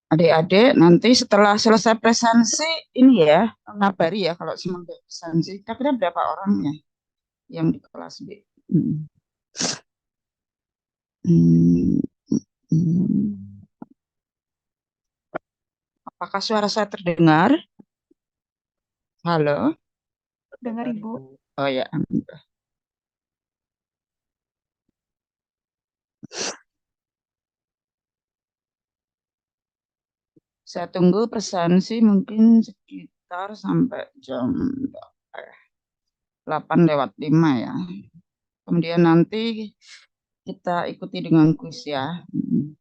Adik-adik nanti setelah selesai presensi ini ya, ngabari ya kalau semuanya presensi. Kira-kira berapa orangnya yang di kelas B? Hmm. Hmm. Hmm. Apakah suara saya terdengar? Halo, dengar Ibu? Oh ya, saya tunggu presensi mungkin sekitar sampai jam 8 lewat 5 ya. Kemudian nanti kita ikuti dengan kuis ya. Hmm.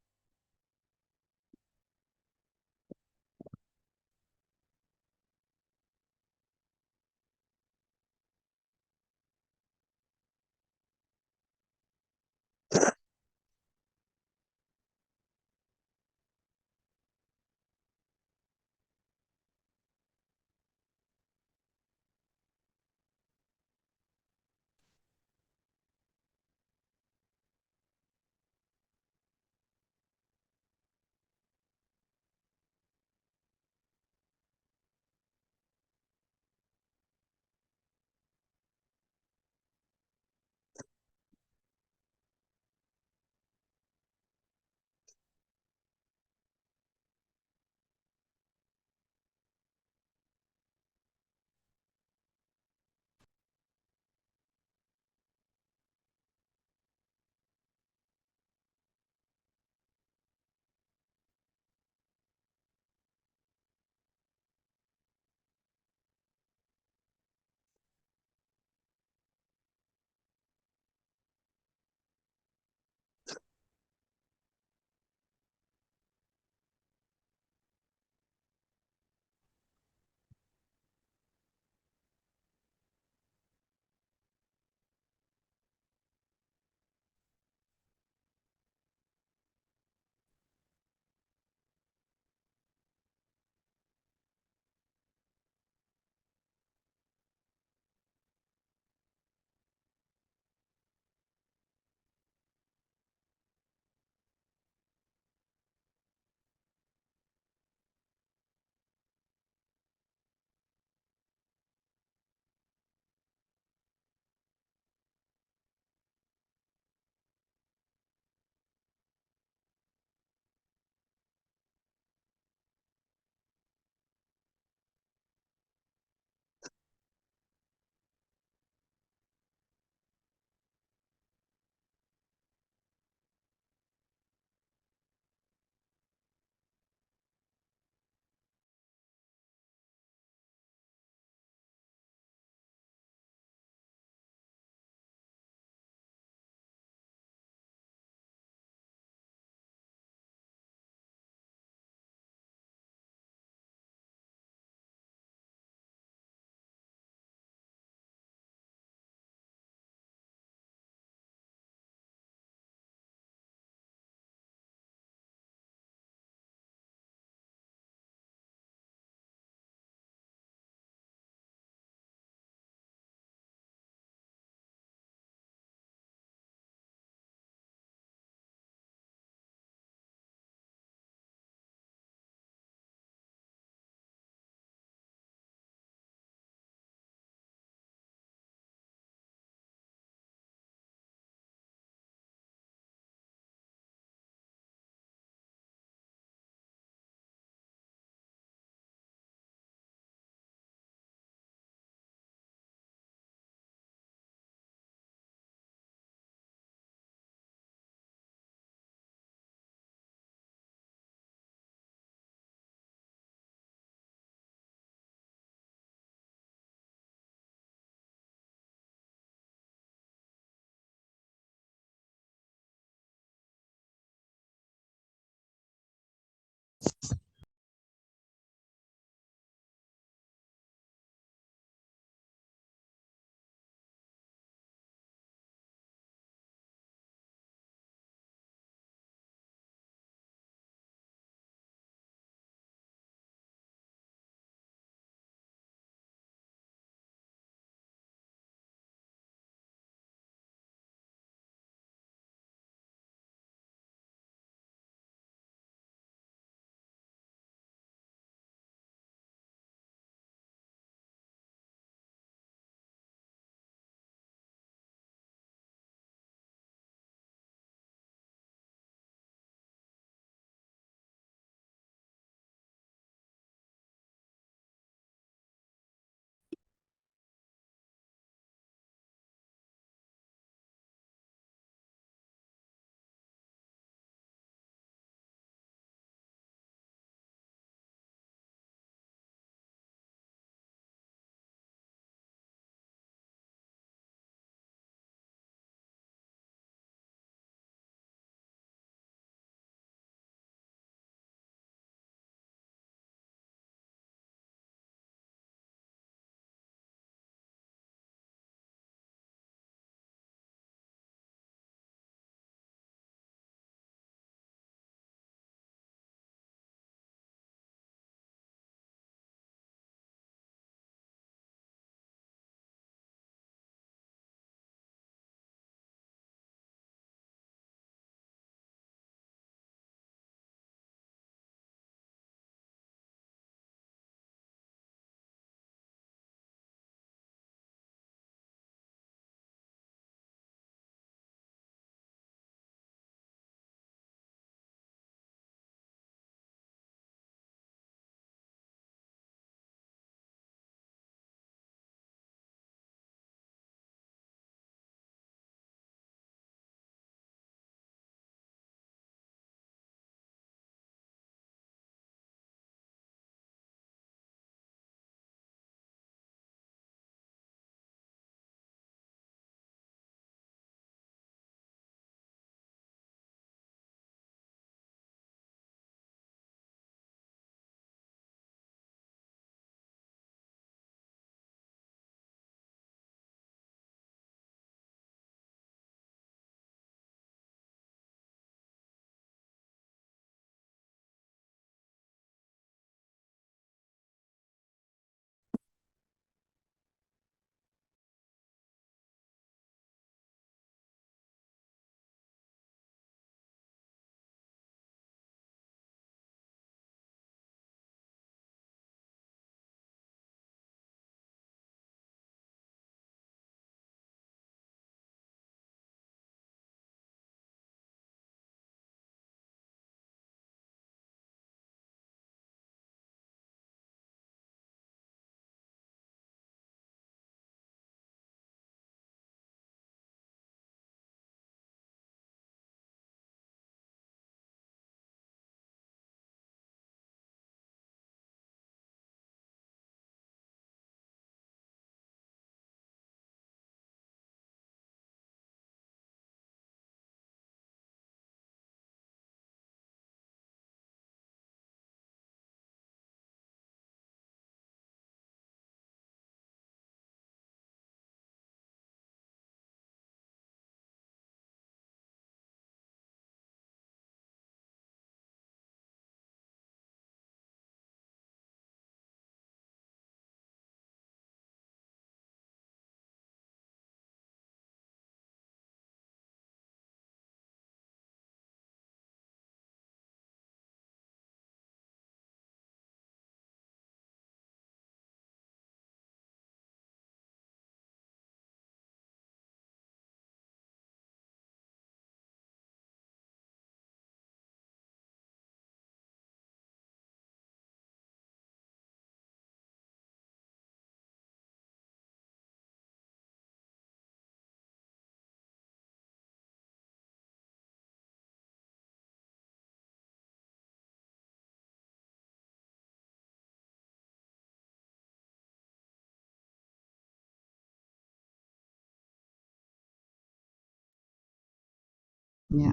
Ya,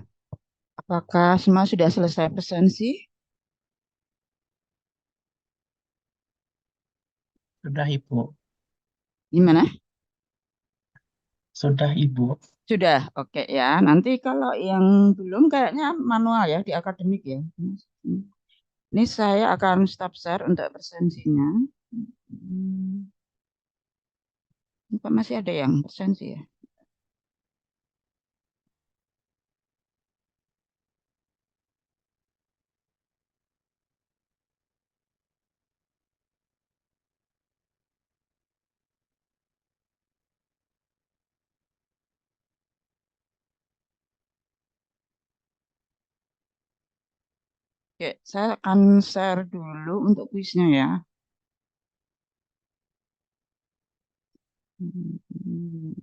apakah semua sudah selesai presensi? Sudah Ibu, Gimana? sudah Ibu. Sudah, oke ya. Nanti kalau yang belum kayaknya manual ya di akademik ya. Ini saya akan stop share untuk presensinya. Hmm, Kok masih ada yang presensi ya? Oke, saya akan share dulu untuk kuisnya ya. Hmm,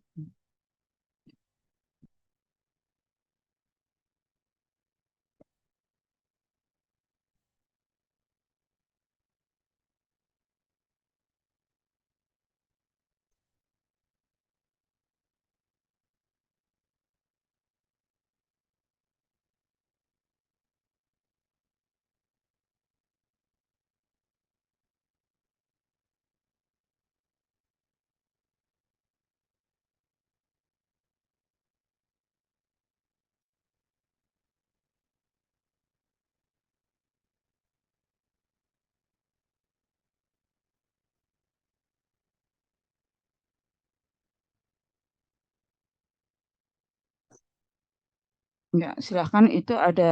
Enggak, silahkan itu ada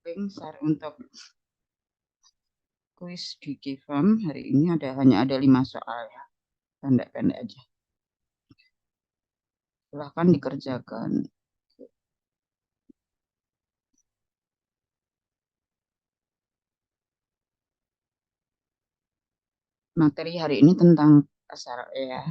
link share untuk kuis di Givam. Hari ini hanya ada 5 soal ya, pendek-pendek aja. Silahkan dikerjakan. Materi hari ini tentang SLE ya.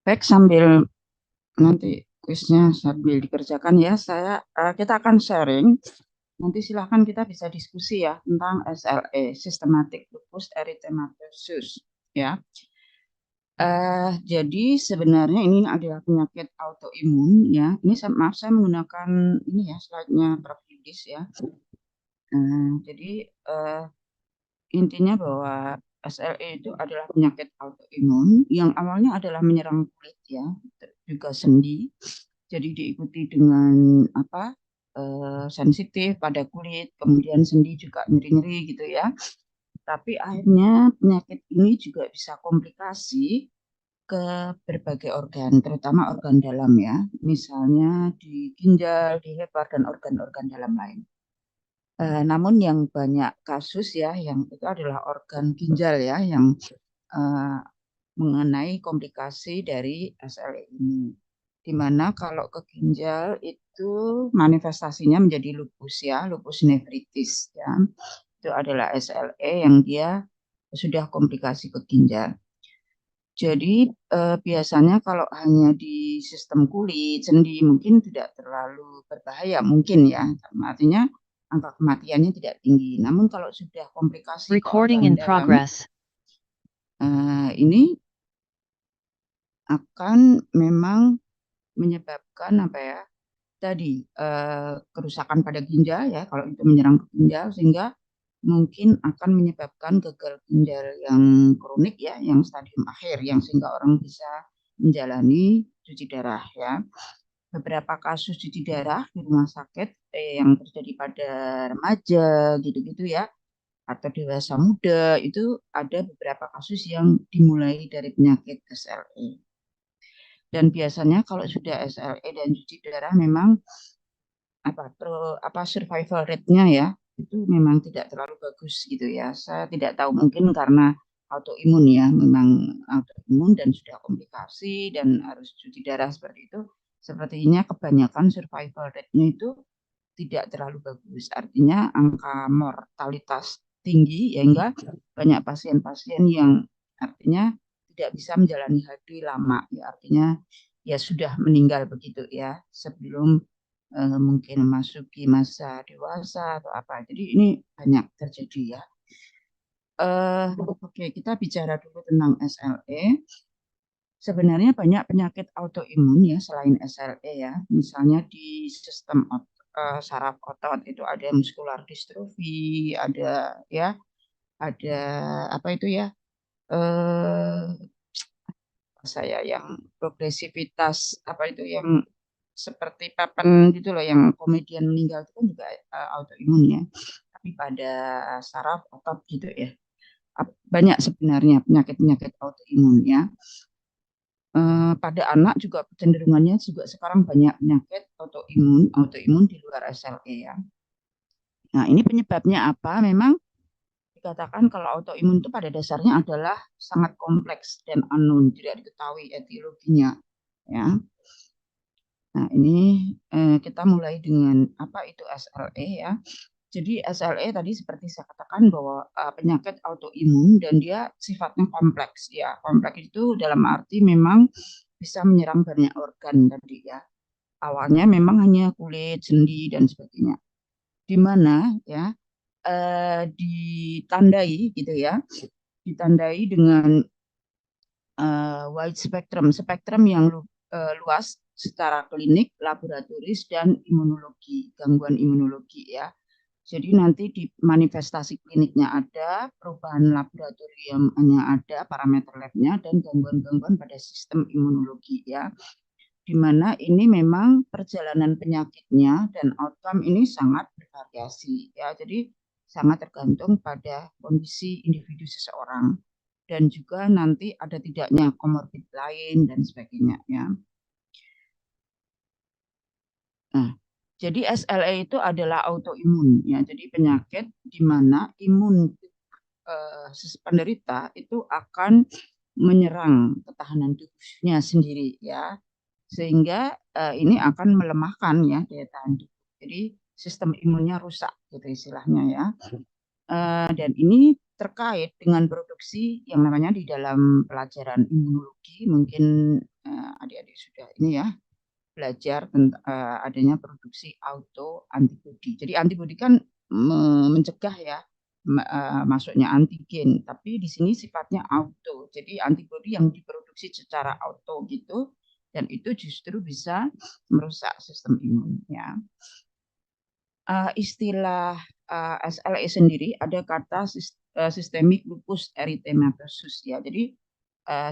Baik, sambil nanti kuisnya sambil dikerjakan ya, kita akan sharing. Nanti silahkan kita bisa diskusi ya tentang SLE, Systematic Lupus Erythematosus. Ya, jadi sebenarnya ini adalah penyakit autoimun ya. Ini maaf saya menggunakan ini ya slide-nya Prof. Yudis ya. Jadi intinya bahwa SLE itu adalah penyakit autoimun yang awalnya adalah menyerang kulit ya, juga sendi. Jadi diikuti dengan apa? Sensitif pada kulit, kemudian sendi juga nyeri-nyeri gitu ya. Tapi akhirnya penyakit ini juga bisa komplikasi ke berbagai organ, terutama organ dalam ya, misalnya di ginjal, di lever, dan organ-organ dalam lain. Namun yang banyak kasus ya, yang itu adalah organ ginjal ya, yang eh, mengenai komplikasi dari SLE ini. Di mana kalau ke ginjal itu manifestasinya menjadi lupus ya, lupus nephritis ya. Itu adalah SLE yang dia sudah komplikasi ke ginjal. Jadi biasanya kalau hanya di sistem kulit, sendi mungkin tidak terlalu berbahaya mungkin ya. Artinya angka kematiannya tidak tinggi. Namun kalau sudah komplikasi ke Recording organ in dalam, progress. Ini akan memang menyebabkan apa ya? Tadi kerusakan pada ginjal ya, kalau itu menyerang ke ginjal sehingga mungkin akan menyebabkan gagal ginjal yang kronik ya, yang stadium akhir, yang sehingga orang bisa menjalani cuci darah ya. Beberapa kasus cuci darah di rumah sakit yang terjadi pada remaja gitu-gitu ya, atau dewasa muda itu ada beberapa kasus yang dimulai dari penyakit SLE. Dan biasanya kalau sudah SLE dan cuci darah memang apa survival rate-nya ya itu memang tidak terlalu bagus gitu ya. Saya tidak tahu mungkin karena autoimun ya, memang autoimun dan sudah komplikasi dan harus cuci darah seperti itu. Sepertinya kebanyakan survival rate-nya itu tidak terlalu bagus. Artinya angka mortalitas tinggi ya, hingga banyak pasien-pasien yang artinya tidak bisa menjalani HD lama ya, artinya ya sudah meninggal begitu ya sebelum mungkin masuki masa dewasa atau apa. Jadi ini banyak terjadi ya. Oke, kita bicara dulu tentang SLE. Sebenarnya banyak penyakit autoimun ya selain SLE ya. Misalnya di sistem saraf otot itu ada muskular dystrophy, ada ya, ada apa itu ya? Eh saya yang progresivitas apa itu yang seperti papan gitu loh, yang komedian meninggal itu kan juga autoimun ya. Tapi pada saraf otot gitu ya. Banyak sebenarnya penyakit-penyakit autoimun ya. Pada anak juga kecenderungannya juga sekarang banyak penyakit autoimun di luar SLE ya. Nah, ini penyebabnya apa? Memang dikatakan kalau autoimun itu pada dasarnya adalah sangat kompleks dan unknown, tidak diketahui etiologinya ya. Nah, ini kita mulai dengan apa itu SLE ya. Jadi SLE tadi seperti saya katakan bahwa penyakit autoimun dan dia sifatnya kompleks ya. Kompleks itu dalam arti memang bisa menyerang banyak organ tadi ya. Awalnya memang hanya kulit, sendi dan sebagainya. Di mana ya ditandai gitu ya. Ditandai dengan wide spectrum, spektrum yang luas secara klinik, laboratoris dan imunologi, gangguan imunologi ya. Jadi nanti di manifestasi kliniknya ada, perubahan laboratoriumnya ada, parameter labnya, dan gangguan-gangguan pada sistem imunologi ya. Di mana ini memang perjalanan penyakitnya dan outcome ini sangat bervariasi ya. Jadi sangat tergantung pada kondisi individu seseorang dan juga nanti ada tidaknya komorbid lain dan sebagainya ya. Nah, jadi SLE itu adalah autoimun ya. Jadi penyakit di mana imun penderita itu akan menyerang ketahanan tubuhnya sendiri ya, sehingga ini akan melemahkan ya daya tahan tubuh. Jadi sistem imunnya rusak gitu istilahnya ya. Dan ini terkait dengan produksi yang namanya di dalam pelajaran imunologi, mungkin adik-adik sudah ini ya belajar tentang adanya produksi auto antibodi. Jadi antibodi kan mencegah ya masuknya antigen, tapi di sini sifatnya auto. Jadi antibodi yang diproduksi secara auto gitu, dan itu justru bisa merusak sistem imun ya. Istilah SLE sendiri ada kata sistemik lupus erythematosus ya. Jadi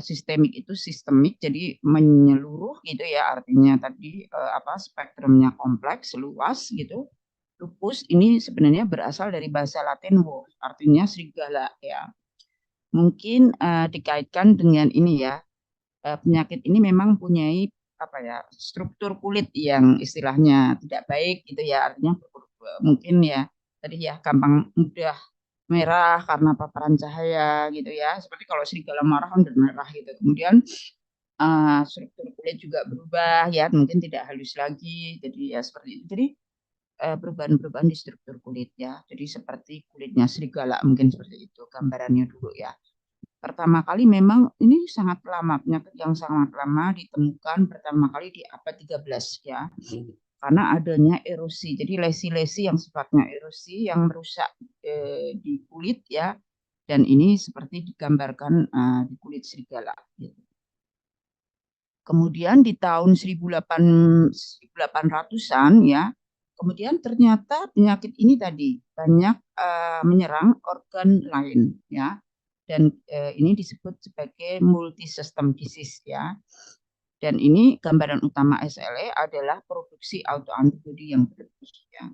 sistemik itu sistemik, jadi menyeluruh gitu ya, artinya tadi apa spektrumnya kompleks luas gitu. Lupus ini sebenarnya berasal dari bahasa Latin wolf, artinya serigala ya. Mungkin dikaitkan dengan ini ya, penyakit ini memang punyai apa ya, struktur kulit yang istilahnya tidak baik gitu ya, artinya mungkin ya tadi ya gampang mudah merah karena paparan cahaya gitu ya, seperti kalau serigala marah kan merah gitu. Kemudian struktur kulit juga berubah ya, mungkin tidak halus lagi, jadi ya seperti itu. Jadi perubahan-perubahan di struktur kulit ya, jadi seperti kulitnya serigala mungkin seperti itu gambarannya dulu ya. Pertama kali memang ini sangat lama, penyakit yang sangat lama ditemukan pertama kali di abad 13 ya. Karena adanya erosi. Jadi lesi-lesi yang sifatnya erosi yang merusak di kulit ya. Dan ini seperti digambarkan di kulit serigala gitu. Kemudian di tahun 1800-an ya, kemudian ternyata penyakit ini tadi banyak menyerang organ lain ya. Dan ini disebut sebagai multisystem disease ya. Dan ini gambaran utama SLE adalah produksi autoantibodi yang berlebih ya.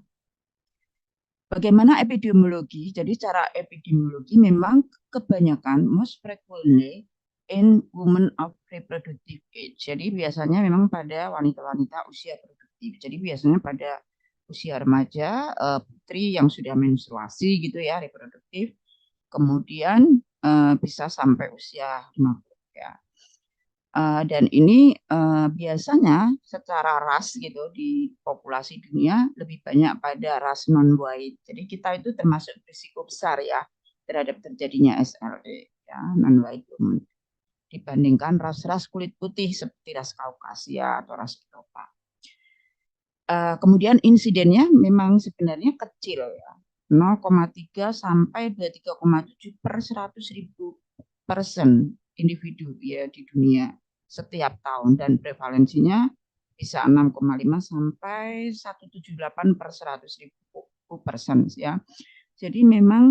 Bagaimana epidemiologi? Jadi cara epidemiologi memang kebanyakan most frequently in women of reproductive age. Jadi biasanya memang pada wanita-wanita usia produktif. Jadi biasanya pada usia remaja, putri yang sudah menstruasi gitu ya, reproduktif. Kemudian bisa sampai usia 50 ya. Dan ini biasanya secara ras gitu di populasi dunia lebih banyak pada ras non-white. Jadi kita itu termasuk risiko besar ya terhadap terjadinya SLE ya, non-white women dibandingkan ras-ras kulit putih seperti ras Kaukasia atau ras Eropa. Kemudian insidennya memang sebenarnya kecil ya, 0,3 sampai 23,7 per 100.000 person individu ya di dunia setiap tahun, dan prevalensinya bisa 6,5 sampai 178 per 100.000 person ya. Jadi memang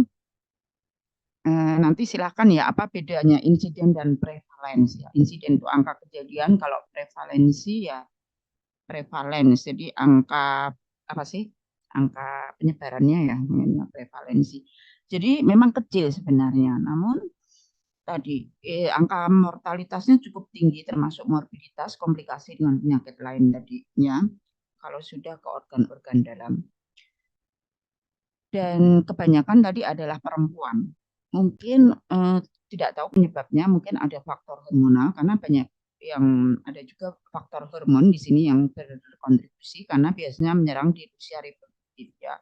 nanti silahkan ya apa bedanya insiden dan prevalensi ya. Insiden itu angka kejadian, kalau prevalensi ya prevalence, jadi angka apa sih, angka penyebarannya ya, prevalensi. Jadi memang kecil sebenarnya, namun tadi angka mortalitasnya cukup tinggi, termasuk morbiditas, komplikasi dengan penyakit lain tadinya kalau sudah ke organ-organ dalam. Dan kebanyakan tadi adalah perempuan. Mungkin tidak tahu penyebabnya, mungkin ada faktor hormonal karena banyak yang ada juga faktor hormon di sini yang berkontribusi karena biasanya menyerang di usia reproduktif ya.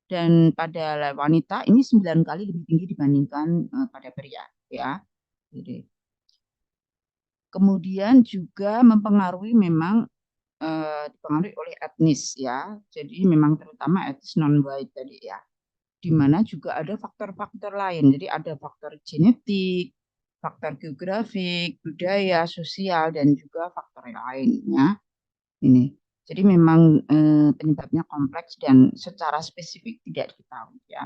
Dan pada wanita ini 9 kali lebih tinggi dibandingkan pada pria ya. Jadi kemudian juga mempengaruhi memang dipengaruhi oleh etnis ya. Jadi memang terutama etnis non-white tadi ya. Di mana juga ada faktor-faktor lain. Jadi ada faktor genetik, faktor geografik, budaya, sosial, dan juga faktor lainnya. Ini. Jadi memang penyebabnya kompleks dan secara spesifik tidak diketahui ya.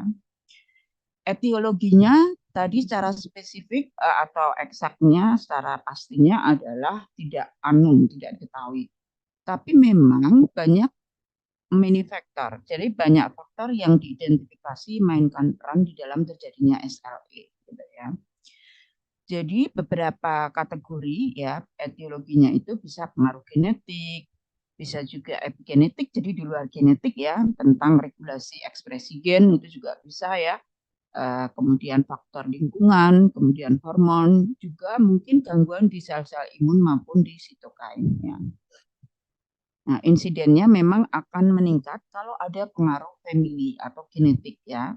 Etiologinya tadi secara spesifik atau eksaknya secara pastinya adalah tidak tidak diketahui. Tapi memang banyak many factor. Jadi banyak faktor yang diidentifikasi mainkan peran di dalam terjadinya SLE gitu ya. Jadi beberapa kategori ya etiologinya itu bisa pengaruh genetik, bisa juga epigenetik, jadi di luar genetik ya, tentang regulasi ekspresi gen itu juga bisa ya. Kemudian faktor lingkungan, kemudian hormon, juga mungkin gangguan di sel-sel imun maupun di sitokain ya. Nah, insidennya memang akan meningkat kalau ada pengaruh family atau genetik ya.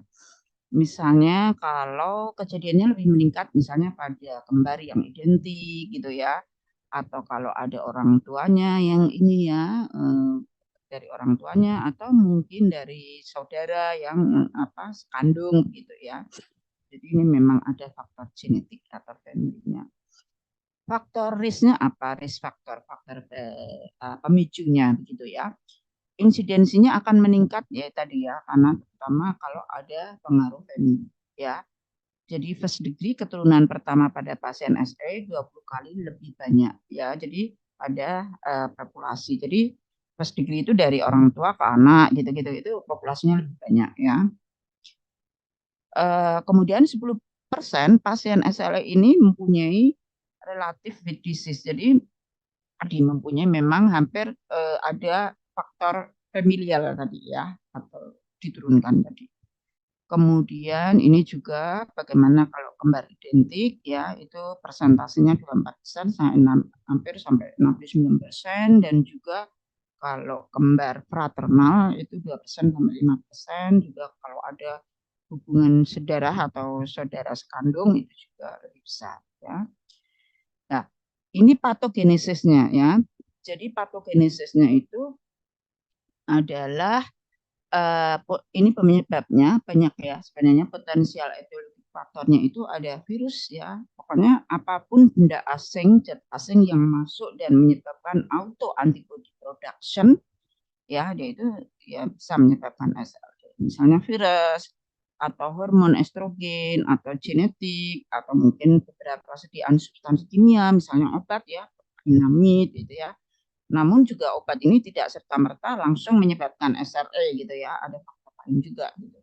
Misalnya kalau kejadiannya lebih meningkat misalnya pada kembar yang identik gitu ya. Atau kalau ada orang tuanya yang ini ya, dari orang tuanya atau mungkin dari saudara yang apa kandung gitu ya. Jadi ini memang ada faktor genetik atau family-nya. Faktor risknya apa? Risk faktor, faktor pemicunya begitu ya. Insidensinya akan meningkat ya tadi ya, karena terutama kalau ada pengaruh family ya. Jadi first degree keturunan pertama pada pasien SE 20 kali lebih banyak ya. Jadi pada populasi. Jadi first degree itu dari orang tua ke anak gitu-gitu, itu populasinya lebih banyak ya. Kemudian 10% pasien SLE ini mempunyai relative with disease. Jadi tadi mempunyai memang hampir ada faktor familial tadi ya, atau diturunkan tadi. Kemudian ini juga bagaimana kalau kembar identik ya, itu persentasenya 24% hampir sampai 69%, dan juga kalau kembar fraternal itu 2% sampai 5%, juga kalau ada hubungan sedarah atau saudara sekandung itu juga lebih besar ya. Nah, ini patogenesisnya ya. Jadi patogenesisnya itu adalah ini penyebabnya banyak ya, sebenarnya potensial etiologi faktornya itu ada virus ya. Pokoknya apapun benda asing, zat asing yang masuk dan menyebabkan auto antibody production ya, dia itu ya bisa menyebabkan SLE. Misalnya virus atau hormon estrogen atau genetik atau mungkin beberapa sediaan substansi kimia, misalnya obat ya, dinamit gitu ya. Namun juga obat ini tidak serta-merta langsung menyebabkan SLE gitu ya, ada faktor lain juga gitu.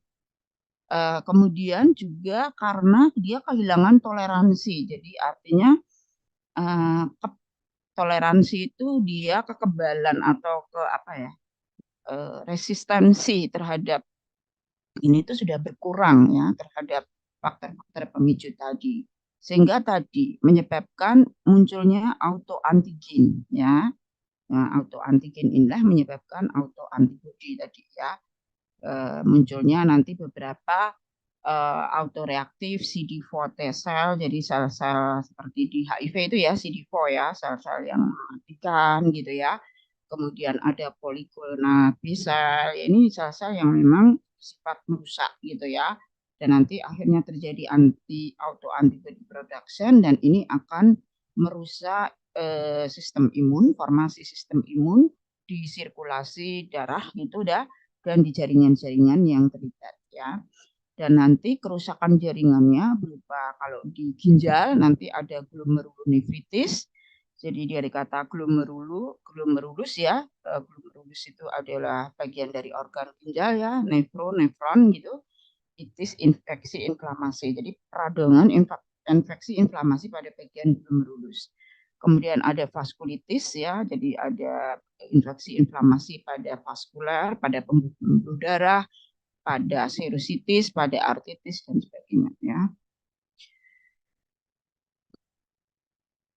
Kemudian juga karena dia kehilangan toleransi, jadi artinya toleransi itu dia kekebalan atau ke apa ya, resistensi terhadap ini itu sudah berkurang ya, terhadap faktor-faktor pemicu tadi, sehingga tadi menyebabkan munculnya autoantigen ya. Nah, autoantigen inilah menyebabkan autoantibodi tadi ya. Munculnya nanti beberapa autoreaktif CD4 T cell, jadi sel-sel seperti di HIV itu ya, CD4 ya, sel-sel yang mematikan gitu ya. Kemudian ada poliklonal B cell, ya, ini sel-sel yang memang sifat merusak gitu ya. Dan nanti akhirnya terjadi autoantibody production, dan ini akan merusak sistem imun, formasi sistem imun di sirkulasi darah gitu dah, dan di jaringan-jaringan yang terlibat ya. Dan nanti kerusakan jaringannya berupa kalau di ginjal nanti ada glomerulonefritis. Jadi dari kata glomerulus ya, glomerulus itu adalah bagian dari organ ginjal ya, nefron gitu. Itis infeksi inflamasi. Jadi peradungan infeksi inflamasi pada bagian glomerulus. Kemudian ada vaskulitis ya, jadi ada infeksi inflamasi pada vaskular, pada pembuluh darah, pada sinusitis, pada artritis dan sebagainya ya.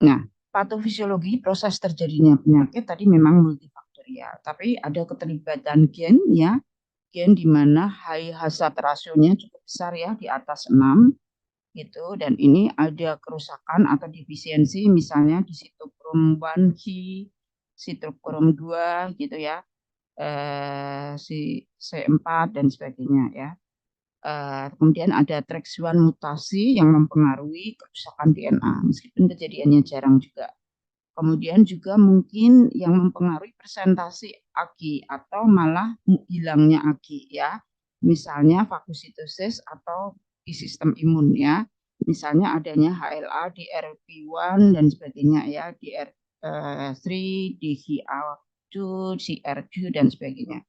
Nah, patofisiologi proses terjadinya penyakit tadi memang multifaktorial, tapi ada keterlibatan gen ya, gen di mana high hazard rasionya cukup besar ya, di atas 6 gitu, dan ini ada kerusakan atau defisiensi misalnya di sitokrom 1Q, sitokrom 2 gitu ya, si C4 dan sebagainya ya. Kemudian ada TREX1 mutasi yang mempengaruhi kerusakan DNA, meskipun kejadiannya jarang juga. Kemudian juga mungkin yang mempengaruhi presentasi AGI atau malah hilangnya AGI ya. Misalnya fagositosis atau di sistem imun ya. Misalnya adanya HLA, DRP1 dan sebagainya ya, DR3, DHA2, CRQ dan sebagainya.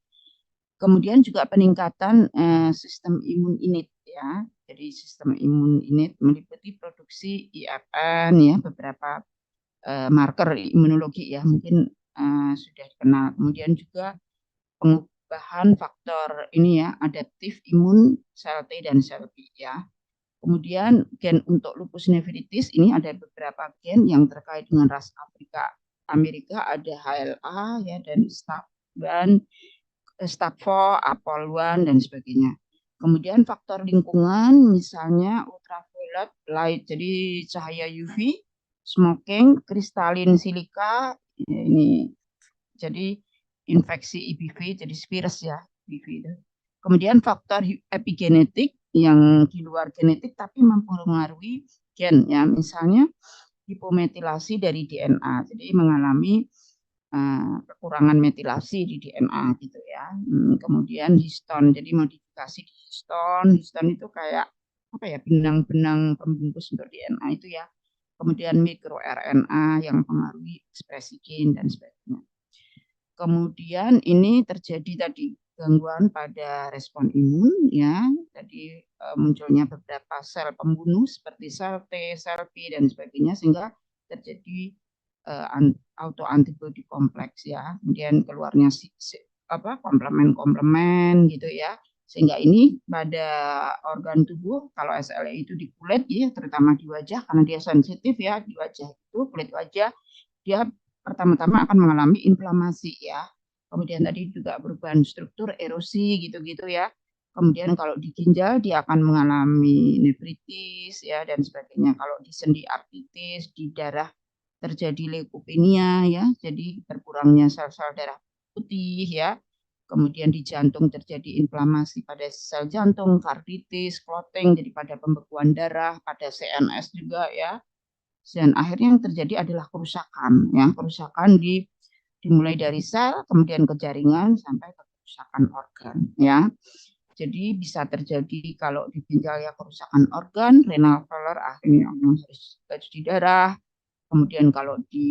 Kemudian juga peningkatan sistem imun innate ya. Jadi sistem imun innate meliputi produksi IFN ya, beberapa marker imunologi ya, mungkin sudah dikenal. Kemudian juga pengubahan faktor ini ya, adaptif imun sel T dan sel B ya. Kemudian gen untuk lupus nephritis ini ada beberapa gen yang terkait dengan ras Afrika Amerika, ada HLA ya, dan STAT4, APOL1 dan sebagainya. Kemudian faktor lingkungan misalnya ultraviolet light, jadi cahaya UV, smoking, kristalin silika, ini jadi infeksi EBV, jadi virus ya, EBV itu. Kemudian faktor epigenetik yang di luar genetik tapi mempengaruhi gen ya, misalnya hipometilasi dari DNA, jadi mengalami kekurangan metilasi di DNA gitu ya. Kemudian histon, jadi modifikasi di histon. Histon itu kayak apa ya, benang-benang pembungkus untuk DNA itu ya. Kemudian mikroRNA yang mempengaruhi ekspresi gen dan sebagainya. Kemudian ini terjadi tadi gangguan pada respon imun ya, tadi munculnya beberapa sel pembunuh seperti sel T, sel B dan sebagainya sehingga terjadi autoantibody kompleks ya. Kemudian keluarnya komplement-komplement gitu ya. Sehingga ini pada organ tubuh kalau SLE itu di kulit ya terutama di wajah karena dia sensitif ya di wajah itu kulit wajah dia pertama-tama akan mengalami inflamasi ya. Kemudian tadi juga perubahan struktur, erosi gitu-gitu ya. Kemudian kalau di ginjal dia akan mengalami nefritis ya dan sebagainya. Kalau di sendi artritis, di darah terjadi leukopenia ya, jadi berkurangnya sel-sel darah putih ya. Kemudian di jantung terjadi inflamasi pada sel jantung, karditis, clotting, jadi pada pembekuan darah, pada CNS juga ya. Dan akhirnya yang terjadi adalah kerusakan ya, kerusakan dimulai dari sel, kemudian ke jaringan sampai ke kerusakan organ ya. Jadi bisa terjadi kalau di ginjal ya kerusakan organ, renal failure akhirnya harus cuci darah. Kemudian kalau di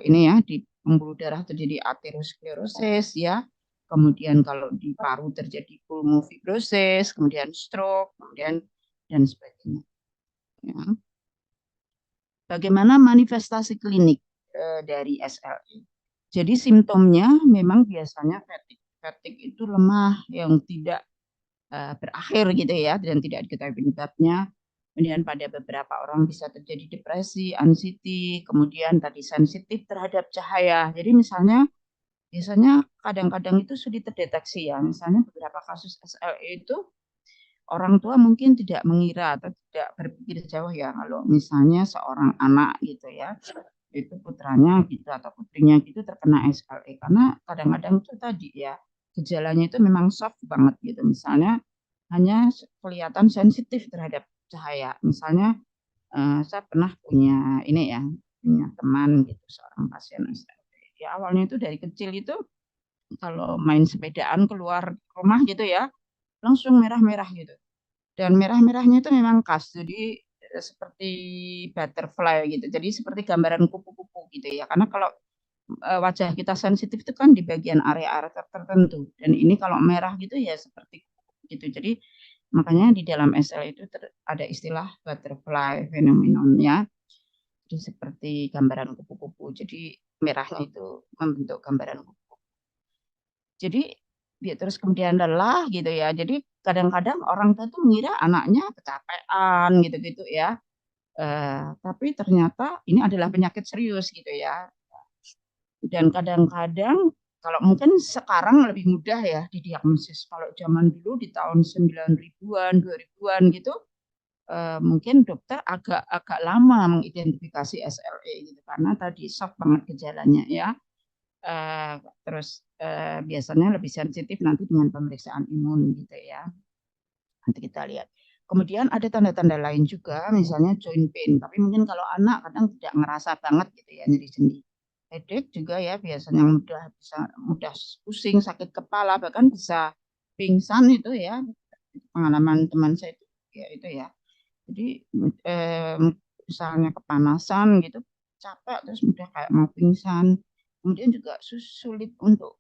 ini ya di pembuluh darah terjadi aterosklerosis ya. Kemudian kalau di paru terjadi pulmofibrosis, kemudian stroke, kemudian dan sebagainya. Ya. Bagaimana manifestasi klinik dari SLE? Jadi simptomnya memang biasanya fatigue. Fatigue itu lemah yang tidak berakhir gitu ya dan tidak diketahui penyebabnya. Kemudian pada beberapa orang bisa terjadi depresi, anxiety, kemudian tadi sensitif terhadap cahaya. Jadi misalnya biasanya kadang-kadang itu sulit terdeteksi ya. Misalnya beberapa kasus SLE itu orang tua mungkin tidak mengira atau tidak berpikir jauh ya kalau misalnya seorang anak gitu ya itu putranya gitu atau putrinya gitu terkena SLE karena kadang-kadang itu tadi ya gejalanya itu memang soft banget gitu misalnya hanya kelihatan sensitif terhadap cahaya misalnya saya pernah punya ini ya punya teman gitu seorang pasien SLE ya awalnya itu dari kecil itu kalau main sepedaan keluar rumah gitu ya langsung merah-merah gitu dan merah-merahnya itu memang khas jadi seperti butterfly gitu jadi seperti gambaran kupu-kupu gitu ya karena kalau wajah kita sensitif itu kan di bagian area-area tertentu dan ini kalau merah gitu ya seperti gitu jadi makanya di dalam SL itu ada istilah butterfly phenomenon ya jadi seperti gambaran kupu-kupu jadi merahnya itu membentuk gambaran kupu jadi dia terus kemudian lelah gitu ya jadi kadang-kadang orang tua tuh mengira anaknya kecapean gitu-gitu ya tapi ternyata ini adalah penyakit serius gitu ya dan kadang-kadang kalau mungkin sekarang lebih mudah ya didiagnosis. Kalau zaman dulu di tahun 90-an, 2000-an gitu, mungkin dokter agak lama mengidentifikasi SLE gitu karena tadi soft banget gejalanya ya. Terus biasanya lebih sensitif nanti dengan pemeriksaan imun gitu ya. Nanti kita lihat. Kemudian ada tanda-tanda lain juga, misalnya joint pain. Tapi mungkin kalau anak kadang tidak ngerasa banget gitu ya nyeri sendi. Headache juga ya biasanya mudah pusing, sakit kepala, bahkan bisa pingsan itu ya. Pengalaman teman saya itu ya itu ya. Jadi eh, misalnya kepanasan gitu, capek terus mudah kayak mau pingsan. Kemudian juga sulit untuk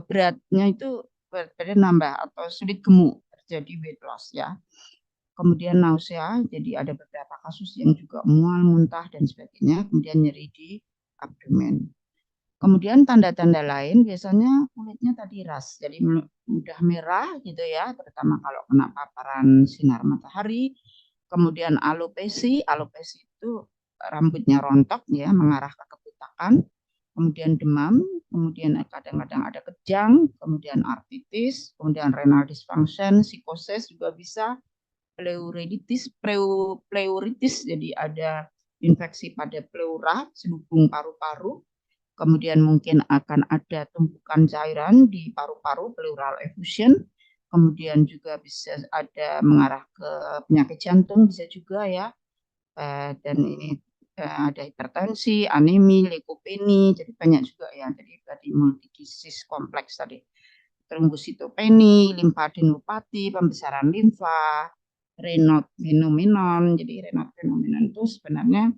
beratnya itu berat badan nambah atau sulit gemuk terjadi weight loss ya. Kemudian nausea, jadi ada beberapa kasus yang juga mual, muntah dan sebagainya. Kemudian nyeri di abdomen. Kemudian tanda-tanda lain biasanya kulitnya tadi ras, jadi mudah merah gitu ya, terutama kalau kena paparan sinar matahari. Kemudian alopesi, alopesi itu rambutnya rontok ya, mengarah ke keputakan. Kemudian demam, kemudian kadang-kadang ada kejang, kemudian artritis, kemudian renal dysfunction, psikosis juga bisa, pleuritis, jadi ada infeksi pada pleura, selubung paru-paru, kemudian mungkin akan ada tumpukan cairan di paru-paru, pleural effusion, kemudian juga bisa ada mengarah ke penyakit jantung, bisa juga ya, dan ini ada hipertensi, anemi, leukopeni, jadi banyak juga ya, jadi tadi multidisease kompleks tadi, trombositopeni, limfadenopati, pembesaran limfa, Raynaud phenomenon, jadi Raynaud phenomenon itu sebenarnya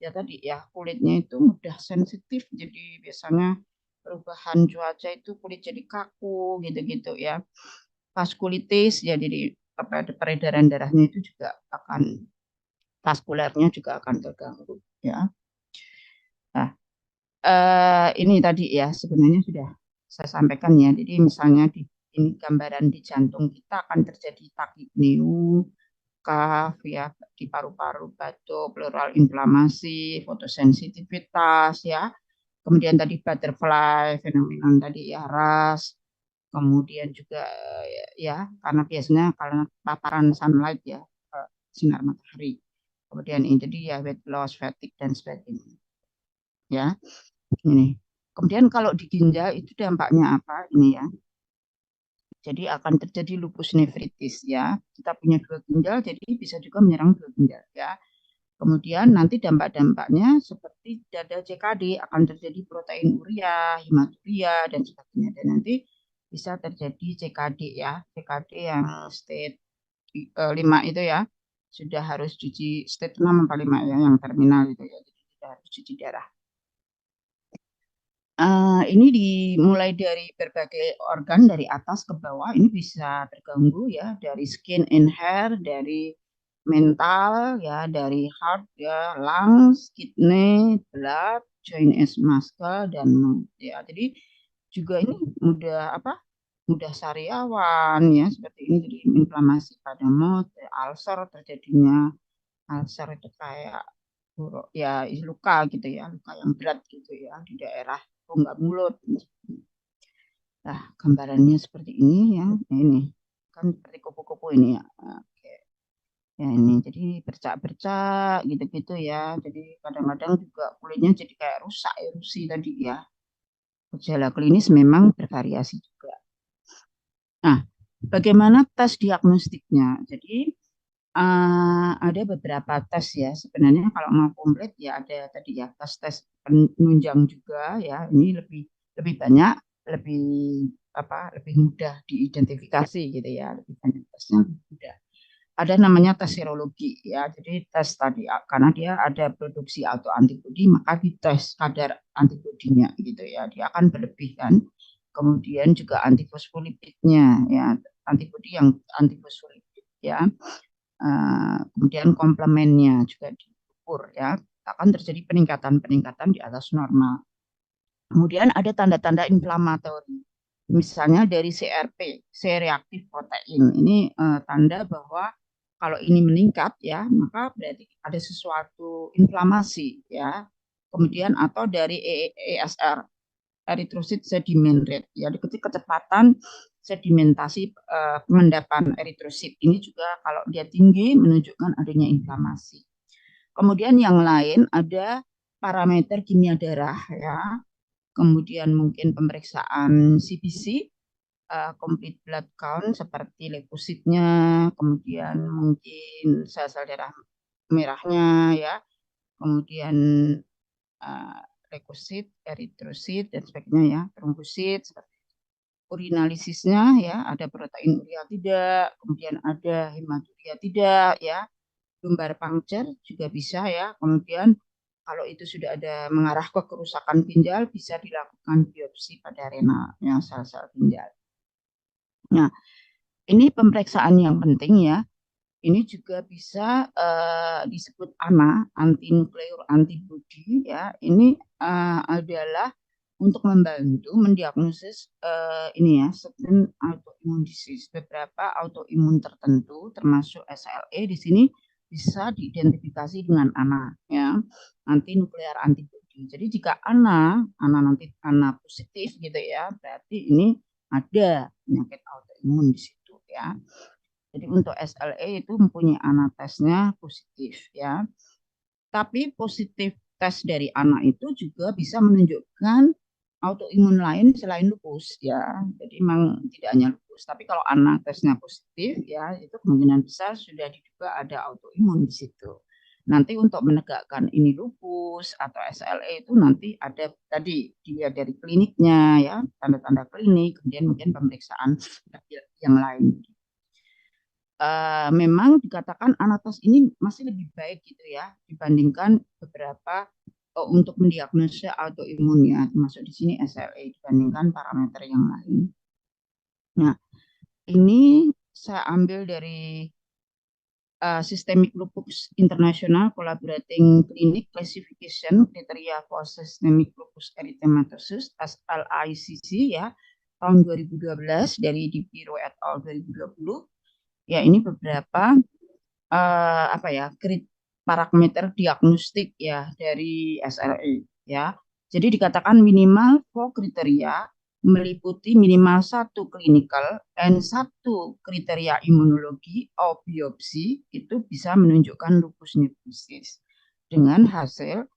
ya tadi ya kulitnya itu mudah sensitif, jadi biasanya perubahan cuaca itu kulit jadi kaku gitu-gitu ya. Vaskulitis ya, jadi apa peredaran darahnya itu juga akan vaskulernya juga akan terganggu ya. Nah, ini tadi ya sebenarnya sudah saya sampaikan ya. Jadi misalnya di ini gambaran di jantung kita akan terjadi takipneu, kaf ya, di paru-paru batuk, pleural inflamasi, fotosensitivitas ya. Kemudian tadi butterfly fenomenon tadi ya, ras. Kemudian juga ya karena biasanya karena paparan sunlight ya, sinar matahari. Kemudian ini jadi ya weight loss, fatigue dan sebagainya. Ya, ini. Kemudian kalau di ginjal itu dampaknya apa? Ini ya. Jadi akan terjadi lupus nefritis ya. Kita punya dua ginjal, jadi bisa juga menyerang dua ginjal ya. Kemudian nanti dampak-dampaknya seperti pada CKD akan terjadi proteinuria, hematuria dan sebagainya. Dan nanti bisa terjadi CKD ya, CKD yang state 5 itu ya. Sudah harus cuci state 6 atau 5 ya, yang terminal itu ya. Jadi tidak harus cuci darah. Ini dimulai dari berbagai organ dari atas ke bawah, ini bisa terganggu ya, dari skin and hair, dari mental ya, dari heart ya, lungs, kidney, blood, joint and muscle dan ya. Jadi juga ini mudah apa? Mudah sariawan ya, seperti ini jadi inflamasi pada mood, ulcer terjadinya. Ulcer itu kayak ya luka gitu ya, luka yang berat gitu ya di daerah rongga mulut. Nah, gambarannya seperti ini ya. Nah, ini kan seperti kupu-kupu ini ya. Oke. Ya ini jadi bercak-bercak gitu-gitu ya. Jadi kadang-kadang juga kulitnya jadi kayak rusak, erosi tadi ya. Gejala klinis memang bervariasi juga. Nah, bagaimana tes diagnostiknya? Jadi ada beberapa tes ya. Sebenarnya kalau mau komplit ya ada tadi ya tes-tes penunjang juga ya. Ini lebih lebih banyak, lebih apa? Lebih mudah diidentifikasi gitu ya. Lebih banyak tesnya, lebih mudah. Ada namanya tes serologi ya. Jadi tes tadi karena dia ada produksi autoantibodi, maka dites kadar antibodinya gitu ya. Dia akan berlebih kan. Kemudian juga antifosfolipidnya ya, antibodi yang antifosfolipid ya. Kemudian komplemennya juga diukur ya, akan terjadi peningkatan-peningkatan di atas normal. Kemudian ada tanda-tanda inflamatori, misalnya dari CRP, C-reaktif protein. Ini tanda bahwa kalau ini meningkat ya, maka berarti ada sesuatu inflamasi ya. Kemudian atau dari ESR, eritrosit sediment rate ya, kecepatan sedimentasi pengendapan eritrosit ini juga kalau dia tinggi menunjukkan adanya inflamasi. Kemudian yang lain ada parameter kimia darah ya, kemudian mungkin pemeriksaan CBC, complete blood count seperti leukositnya, kemudian mungkin sel-sel darah merahnya ya, kemudian leukosit, eritrosit dan sebagainya ya, trombosit, urinalisisnya ya, ada proteinuria tidak, kemudian ada hematuria tidak ya, lumbar puncture juga bisa ya, kemudian kalau itu sudah ada mengarah ke kerusakan ginjal bisa dilakukan biopsi pada renal yang sel-sel ginjal. Nah, ini pemeriksaan yang penting ya. Ini juga bisa disebut ANA, anti-nuclear antibody ya. Ini adalah untuk membantu mendiagnosis ini ya, certain autoimmune disease, beberapa autoimun tertentu termasuk SLE di sini bisa diidentifikasi dengan ANA ya, anti-nuclear antibody. Jadi jika ANA nanti ANA positif gitu ya, berarti ini ada penyakit autoimun di situ ya. Jadi untuk SLE itu mempunyai anatesnya positif ya. Tapi positif tes dari anak itu juga bisa menunjukkan autoimun lain selain lupus ya. Jadi memang tidak hanya lupus, tapi kalau anak tesnya positif ya itu kemungkinan besar sudah diduga ada autoimun di situ. Nanti untuk menegakkan ini lupus atau SLE itu nanti ada tadi dilihat dari kliniknya ya, tanda-tanda klinik, kemudian mungkin pemeriksaan yang lain. memang dikatakan Anatas ini masih lebih baik gitu ya dibandingkan beberapa untuk mendiagnosa autoimun ya, termasuk di sini SLE dibandingkan parameter yang lain. Nah, ini saya ambil dari Systemic Lupus International Collaborating Clinic Classification Criteria for Systemic Lupus Erythematosus SLICC ya tahun 2012 dari Dipiro et al 2020. Ya, ini beberapa apa ya parameter diagnostik ya dari SLE ya. Jadi dikatakan minimal 4 kriteria meliputi minimal 1 klinikal dan 1 kriteria imunologi atau biopsi itu bisa menunjukkan lupus nephrosis dengan hasil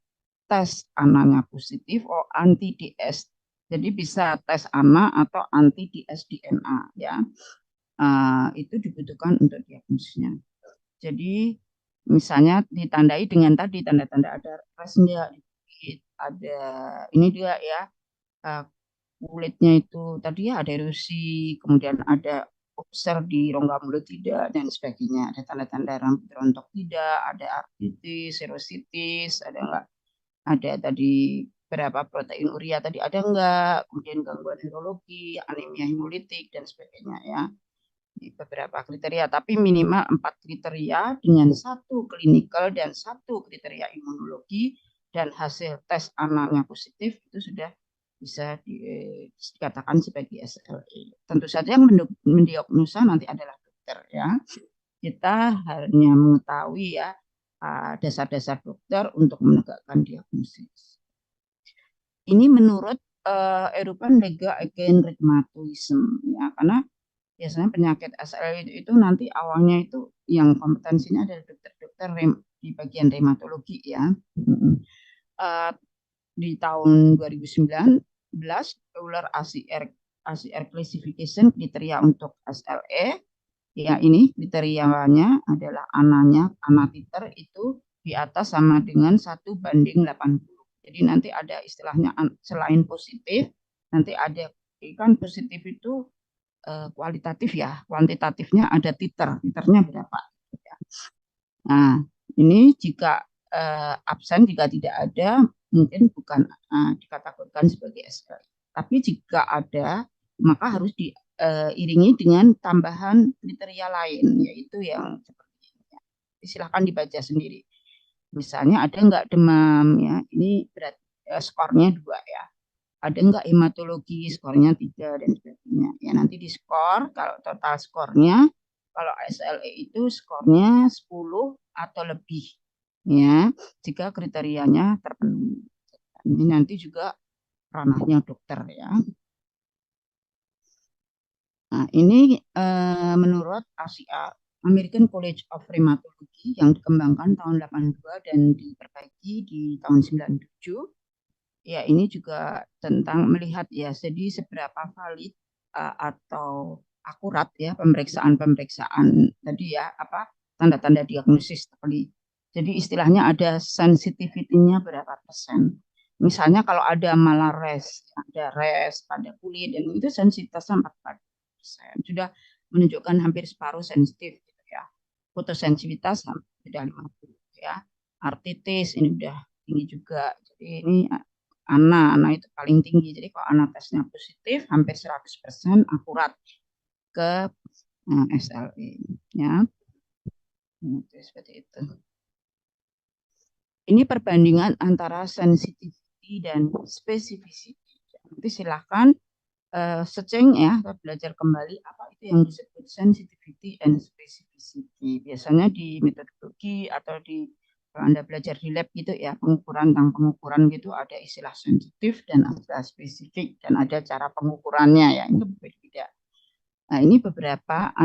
tes anaknya positif atau anti DS. Jadi bisa tes anak atau anti DS DNA ya. Itu dibutuhkan untuk diagnosisnya. Jadi misalnya ditandai dengan tadi tanda-tanda ada rasnya, ada ini juga ya kulitnya itu tadi ya ada erosi, kemudian ada ulcer di rongga mulut tidak dan sebagainya, ada tanda-tanda rambut rontok tidak, ada artritis, serositis, ada enggak, ada tadi berapa protein urea tadi ada enggak, kemudian gangguan neurologi, anemia hemolitik dan sebagainya ya. Beberapa kriteria, tapi minimal 4 kriteria dengan 1 klinikal dan 1 kriteria imunologi dan hasil tes analnya positif itu sudah bisa dikatakan sebagai SLE. Tentu saja yang mendiagnosa nanti adalah dokter ya. Kita hanya mengetahui ya dasar-dasar dokter untuk menegakkan diagnosis. Ini menurut European League Against Rheumatism ya, karena biasanya penyakit SLE itu nanti awalnya itu yang kompetensinya adalah dokter-dokter di bagian rheumatologi ya. Di tahun 2019 Euler ACR classification kriteria untuk SLE ya, ini kriterianya adalah ana titer itu di atas sama dengan 1:80. Jadi nanti ada istilahnya selain positif nanti ada kan positif itu kualitatif ya, kuantitatifnya ada titernya berapa. Nah, ini jika absen, jika tidak ada, mungkin bukan dikategorikan sebagai SLE. Tapi jika ada, maka harus diiringi dengan tambahan kriteria lain, yaitu yang seperti ini. Silahkan dibaca sendiri. Misalnya ada enggak demam, ya, ini berat skornya 2 ya. Ada enggak hematologi, skornya 3 dan sebagainya. Ya nanti di skor, kalau total skornya, kalau SLE itu skornya 10 atau lebih. Ya, jika kriterianya terpenuhi. Ini nanti juga ranahnya dokter ya. Nah, ini menurut ACA, American College of Rheumatology yang dikembangkan tahun 82 dan diperbaiki di tahun 97. Ya, ini juga tentang melihat ya, jadi seberapa valid atau akurat ya pemeriksaan tadi ya, apa tanda-tanda diagnosis tadi. Jadi istilahnya ada sensitivity-nya berapa persen. Misalnya kalau ada malah ada res pada kulit dan itu sensitivitasnya 40%. Sudah menunjukkan hampir separuh sensitif gitu ya. Fotosensitivitas sudah 50 ya. Artritis ini udah tinggi juga. Jadi ini anak itu paling tinggi. Jadi kalau anak tesnya positif, hampir 100% akurat ke SLE. Ya. Seperti itu. Ini perbandingan antara sensitivity dan specificity. Nanti silahkan searching ya, belajar kembali apa itu yang disebut sensitivity and specificity. Biasanya di metodologi atau di kalau Anda belajar di lab gitu ya, pengukuran gitu ada istilah sensitif dan ada spesifik dan ada cara pengukurannya ya, ini berbeda. Nah, ini beberapa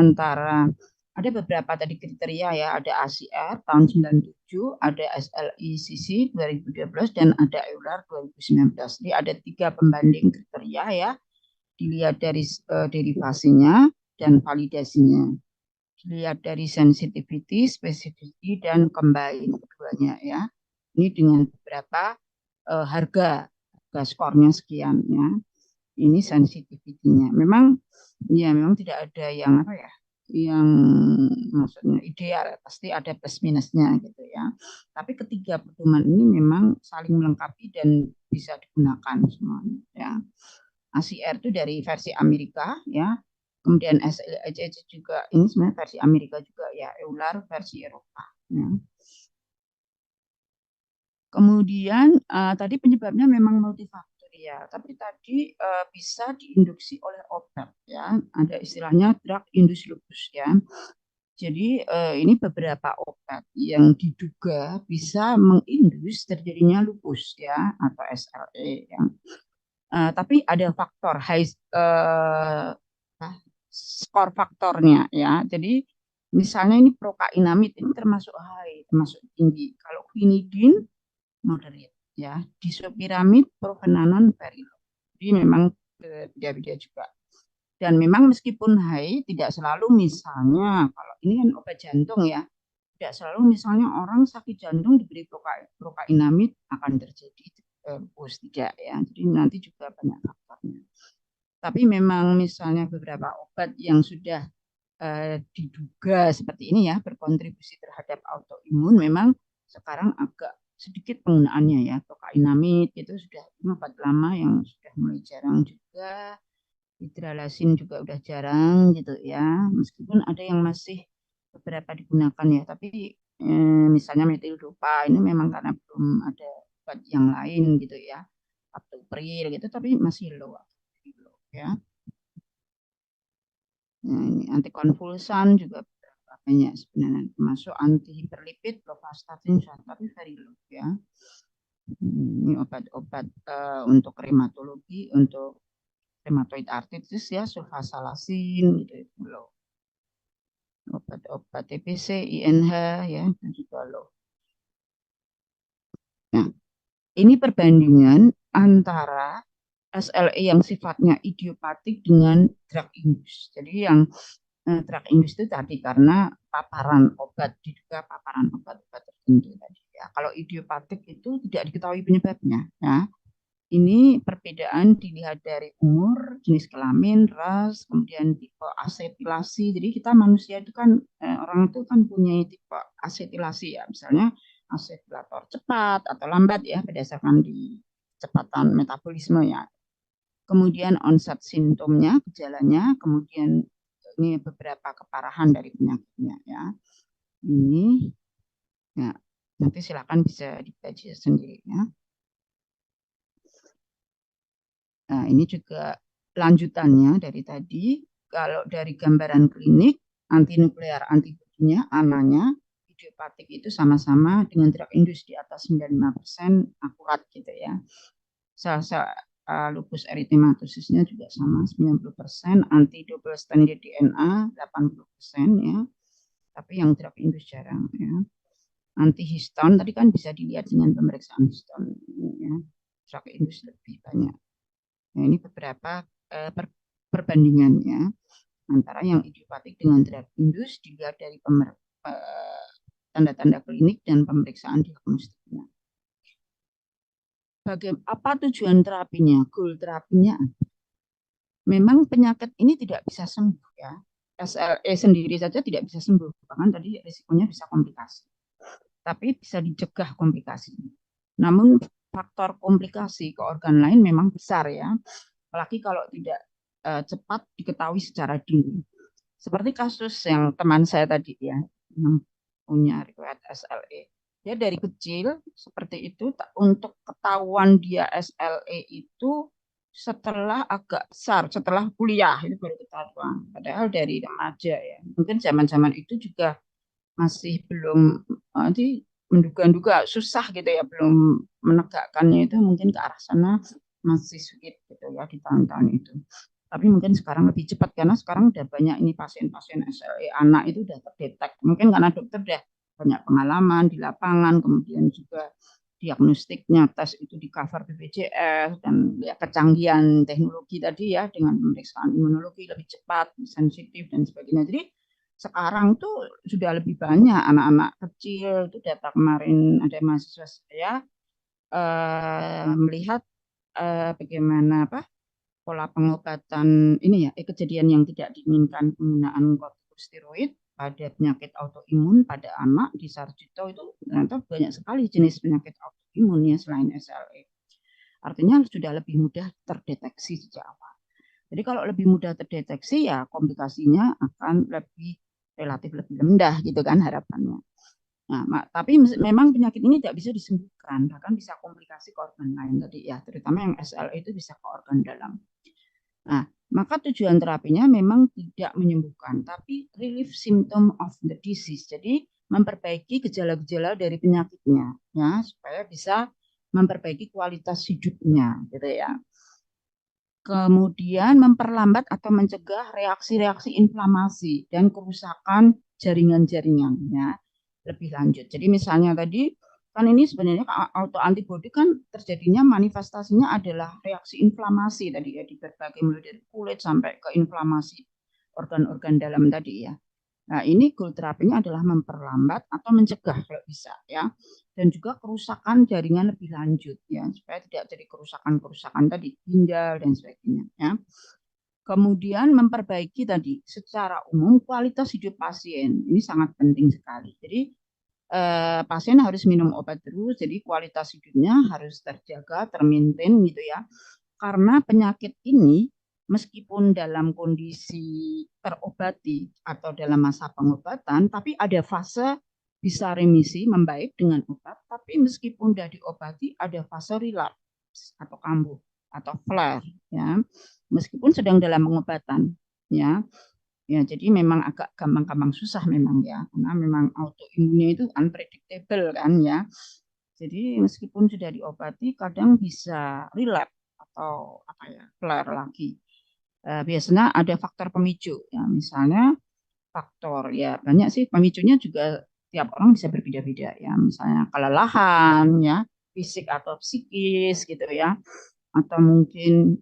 ada beberapa tadi kriteria ya, ada ACR tahun 97, ada SLICC 2012 dan ada EULAR 2019. Jadi ada 3 pembanding kriteria ya, dilihat dari derivasinya dan validasinya. Dilihat dari sensitivity, specificity, dan combine keduanya ya. Ini dengan beberapa harga skornya sekian ya. Ini sensitivity-nya. Memang tidak ada yang apa ya, yang maksudnya ideal, pasti ada plus minusnya gitu ya. Tapi ketiga pedoman ini memang saling melengkapi dan bisa digunakan semuanya ya. ACR itu dari versi Amerika ya. Kemudian SLHC juga ini sebenarnya versi Amerika juga ya, EULAR versi Eropa ya. Kemudian tadi penyebabnya memang multifaktorial, tapi tadi bisa diinduksi oleh obat ya. Ada istilahnya drug induced lupus ya. Jadi ini beberapa obat yang diduga bisa mengindus terjadinya lupus ya atau SLE ya. Tapi ada faktor high skor faktornya ya. Jadi misalnya ini prokainamid ini termasuk high, termasuk tinggi. Kalau quinidin moderate ya. Disopiramid, profenanon very low. Jadi memang beda-beda juga. Dan memang meskipun high, tidak selalu misalnya, kalau ini kan obat jantung ya, tidak selalu misalnya orang sakit jantung diberi prokainamid akan terjadi lupus, tidak ya. Jadi nanti juga banyak faktornya. Tapi memang misalnya beberapa obat yang sudah diduga seperti ini ya, berkontribusi terhadap autoimun, memang sekarang agak sedikit penggunaannya ya. Prokainamid itu sudah obat lama yang sudah mulai jarang juga. Hidralazin juga udah jarang gitu ya. Meskipun ada yang masih beberapa digunakan ya, tapi misalnya metildopa ini memang karena belum ada obat yang lain gitu ya. Captopril gitu, tapi masih low ya. Nah, ini antikonvulsan juga banyak sebenarnya, termasuk anti hiperlipid, pravastatin, tapi very low ya. Ini obat-obat untuk reumatologi, untuk rheumatoid arthritis ya, sulfasalasin gitu loh. Obat-obat TBC, INH ya, dan juga loh. Nah, ini perbandingan antara SLE yang sifatnya idiopatik dengan drug induce. Jadi yang drug induce itu tadi karena paparan obat, diduga paparan obat-obat tertentu tadi ya. Kalau idiopatik itu tidak diketahui penyebabnya ya. Ini perbedaan dilihat dari umur, jenis kelamin, ras, kemudian tipe asetilasi. Jadi kita manusia itu kan orang itu kan punya tipe asetilasi ya, misalnya asetilator cepat atau lambat ya berdasarkan di kecepatan metabolisme ya. Kemudian onset simptomnya, gejalanya, kemudian ini beberapa keparahan dari penyakitnya ya. Ini ya nanti silakan bisa dibaca sendiri ya. Nah, ini juga lanjutannya dari tadi. Kalau dari gambaran klinik, antinuklear antibodinya, ananya, idiopatik itu sama-sama dengan drug induce di atas 95% akurat gitu ya. Sel-sel lupus erythematosisnya juga sama 90%, anti double stranded DNA 80% ya. Tapi yang drug induce jarang ya. Antihiston tadi kan bisa dilihat dengan pemeriksaan histon ya. Drug induce lebih banyak. Nah, ini beberapa perbandingannya antara yang idiopatik dengan drug induce dilihat dari tanda-tanda klinik dan pemeriksaan diagnostiknya. Apa tujuan terapinya? Goal terapinya memang penyakit ini tidak bisa sembuh ya. SLE sendiri saja tidak bisa sembuh, bahkan tadi risikonya bisa komplikasi. Tapi bisa dicegah komplikasinya. Namun faktor komplikasi ke organ lain memang besar ya. Apalagi kalau tidak cepat diketahui secara dini. Seperti kasus yang teman saya tadi ya, yang punya riwayat SLE. Dia dari kecil seperti itu, untuk ketahuan dia SLE itu setelah agak besar, setelah kuliah itu baru ketahuan. Padahal dari remaja ya. Mungkin zaman-zaman itu juga masih belum nanti menduga-duga susah gitu ya, belum menegakkannya itu mungkin ke arah sana masih sulit gitu ya di tahun-tahun itu. Tapi mungkin sekarang lebih cepat karena sekarang udah banyak ini pasien-pasien SLE anak itu udah terdetek. Mungkin karena dokter udah banyak pengalaman di lapangan, kemudian juga diagnostiknya tes itu di cover BPJS dan ya kecanggihan teknologi tadi ya dengan pemeriksaan imunologi lebih cepat, sensitif dan sebagainya. Jadi sekarang tuh sudah lebih banyak anak-anak kecil itu data kemarin ada mahasiswa saya melihat bagaimana apa pola pengobatan ini ya kejadian yang tidak diinginkan penggunaan kortikosteroid kortikosteroid pada penyakit autoimun pada anak di Sarjito itu ternyata banyak sekali jenis penyakit autoimun ya selain SLE. Artinya sudah lebih mudah terdeteksi sejak awal. Jadi kalau lebih mudah terdeteksi ya komplikasinya akan relatif lebih rendah gitu kan harapannya. Nah, tapi memang penyakit ini tidak bisa disembuhkan, bahkan bisa komplikasi ke organ lain tadi ya, terutama yang SLE itu bisa ke organ dalam. Nah, maka tujuan terapinya memang tidak menyembuhkan, tapi relief symptom of the disease. Jadi memperbaiki gejala-gejala dari penyakitnya, ya, supaya bisa memperbaiki kualitas hidupnya, gitu ya. Kemudian memperlambat atau mencegah reaksi-reaksi inflamasi dan kerusakan jaringan-jaringannya lebih lanjut. Jadi misalnya tadi kan ini sebenarnya autoantibody kan terjadinya manifestasinya adalah reaksi inflamasi tadi ya di berbagai mulai dari kulit sampai ke inflamasi organ-organ dalam tadi ya. Nah, ini goal terapinya adalah memperlambat atau mencegah kalau bisa ya. Dan juga kerusakan jaringan lebih lanjut ya, supaya tidak jadi kerusakan-kerusakan tadi ginjal dan sebagainya ya. Kemudian memperbaiki tadi secara umum kualitas hidup pasien. Ini sangat penting sekali. Jadi pasien harus minum obat terus, jadi kualitas hidupnya harus terjaga, termaintain gitu ya. Karena penyakit ini meskipun dalam kondisi terobati atau dalam masa pengobatan, tapi ada fase bisa remisi, membaik dengan obat, tapi meskipun sudah diobati, ada fase relapse atau kambuh atau flare, ya, meskipun sedang dalam pengobatan, ya. Ya, jadi memang agak gampang-gampang susah memang ya, karena memang autoimunnya itu unpredictable kan ya. Jadi meskipun sudah diobati, kadang bisa relapse atau apa ya, flare lagi. Biasanya ada faktor pemicu ya, misalnya faktor ya banyak sih pemicunya juga tiap orang bisa berbeda-beda ya, misalnya kelelahan ya, fisik atau psikis gitu ya, atau mungkin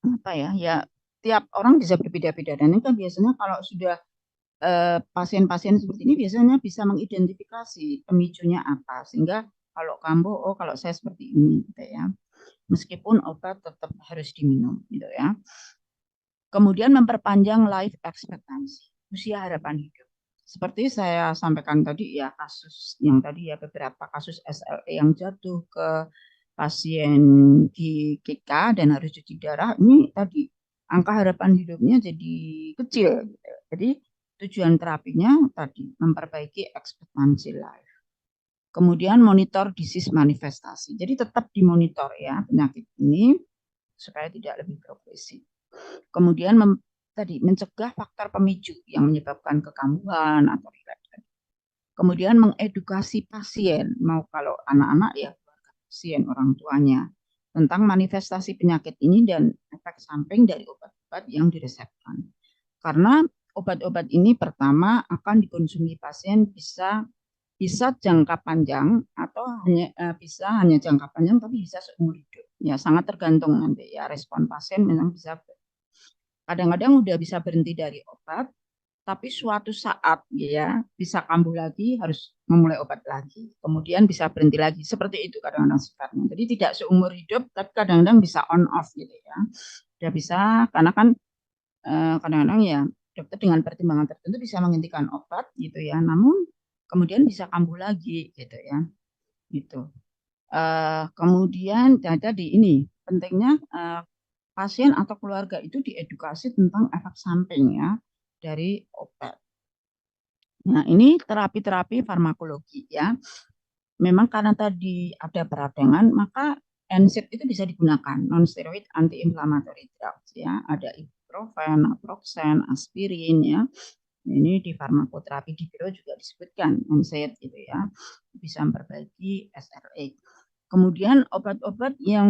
apa ya, ya tiap orang bisa berbeda-beda dan itu kan biasanya kalau sudah pasien-pasien seperti ini biasanya bisa mengidentifikasi pemicunya apa sehingga kalau kambuh oh kalau saya seperti ini gitu ya. Meskipun obat tetap harus diminum gitu ya. Kemudian memperpanjang life expectancy, usia harapan hidup. Seperti saya sampaikan tadi ya kasus yang tadi ya beberapa kasus SLE yang jatuh ke pasien di GK dan harus cuci darah ini tadi angka harapan hidupnya jadi kecil. Jadi tujuan terapinya tadi memperbaiki ekspektansi life. Kemudian monitor disease manifestasi. Jadi tetap dimonitor ya penyakit ini supaya tidak lebih progresif. Kemudian tadi mencegah faktor pemicu yang menyebabkan kekambuhan atau relapse. Kemudian mengedukasi pasien, mau kalau anak-anak ya pasien orang tuanya tentang manifestasi penyakit ini dan efek samping dari obat-obat yang diresepkan. Karena obat-obat ini pertama akan dikonsumsi pasien bisa jangka panjang atau bisa hanya jangka panjang tapi bisa seumur hidup. Ya sangat tergantung nanti ya respon pasien memang bisa kadang-kadang udah bisa berhenti dari obat tapi suatu saat ya bisa kambuh lagi harus memulai obat lagi kemudian bisa berhenti lagi seperti itu kadang-kadang sifatnya jadi tidak seumur hidup tapi kadang-kadang bisa on off gitu ya udah bisa karena kan kadang-kadang ya dokter dengan pertimbangan tertentu bisa menghentikan obat gitu ya namun kemudian bisa kambuh lagi gitu ya gitu kemudian di ini pentingnya pasien atau keluarga itu diedukasi tentang efek samping ya dari obat. Nah, ini terapi-terapi farmakologi ya. Memang karena tadi ada peradangan, maka NSAID itu bisa digunakan, non-steroid anti-inflammatory drugs ya. Ada ibuprofen, naproxen, aspirin ya. Ini di farmakoterapi di biro juga disebutkan NSAID gitu ya. Bisa memperbaiki SLE. Kemudian obat-obat yang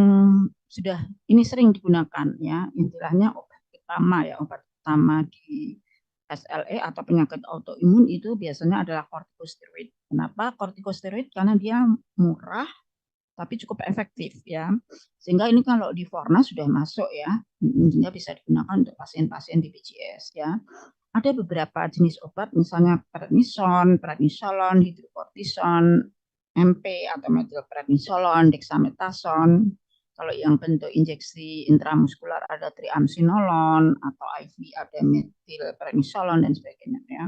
sudah ini sering digunakan ya, istilahnya obat utama di SLE atau penyakit autoimun itu biasanya adalah kortikosteroid. Kenapa kortikosteroid? Karena dia murah tapi cukup efektif ya. Sehingga ini kalau di Forna sudah masuk ya, sehingga bisa digunakan untuk pasien-pasien di BPJS ya. Ada beberapa jenis obat misalnya prednison, prednisolon, hidrokortison, MP atau metilprednisolon, dexamethasone, Kalau yang bentuk injeksi intramuskular ada triamcinolone atau IV ada metilprednisolon dan sebagainya ya.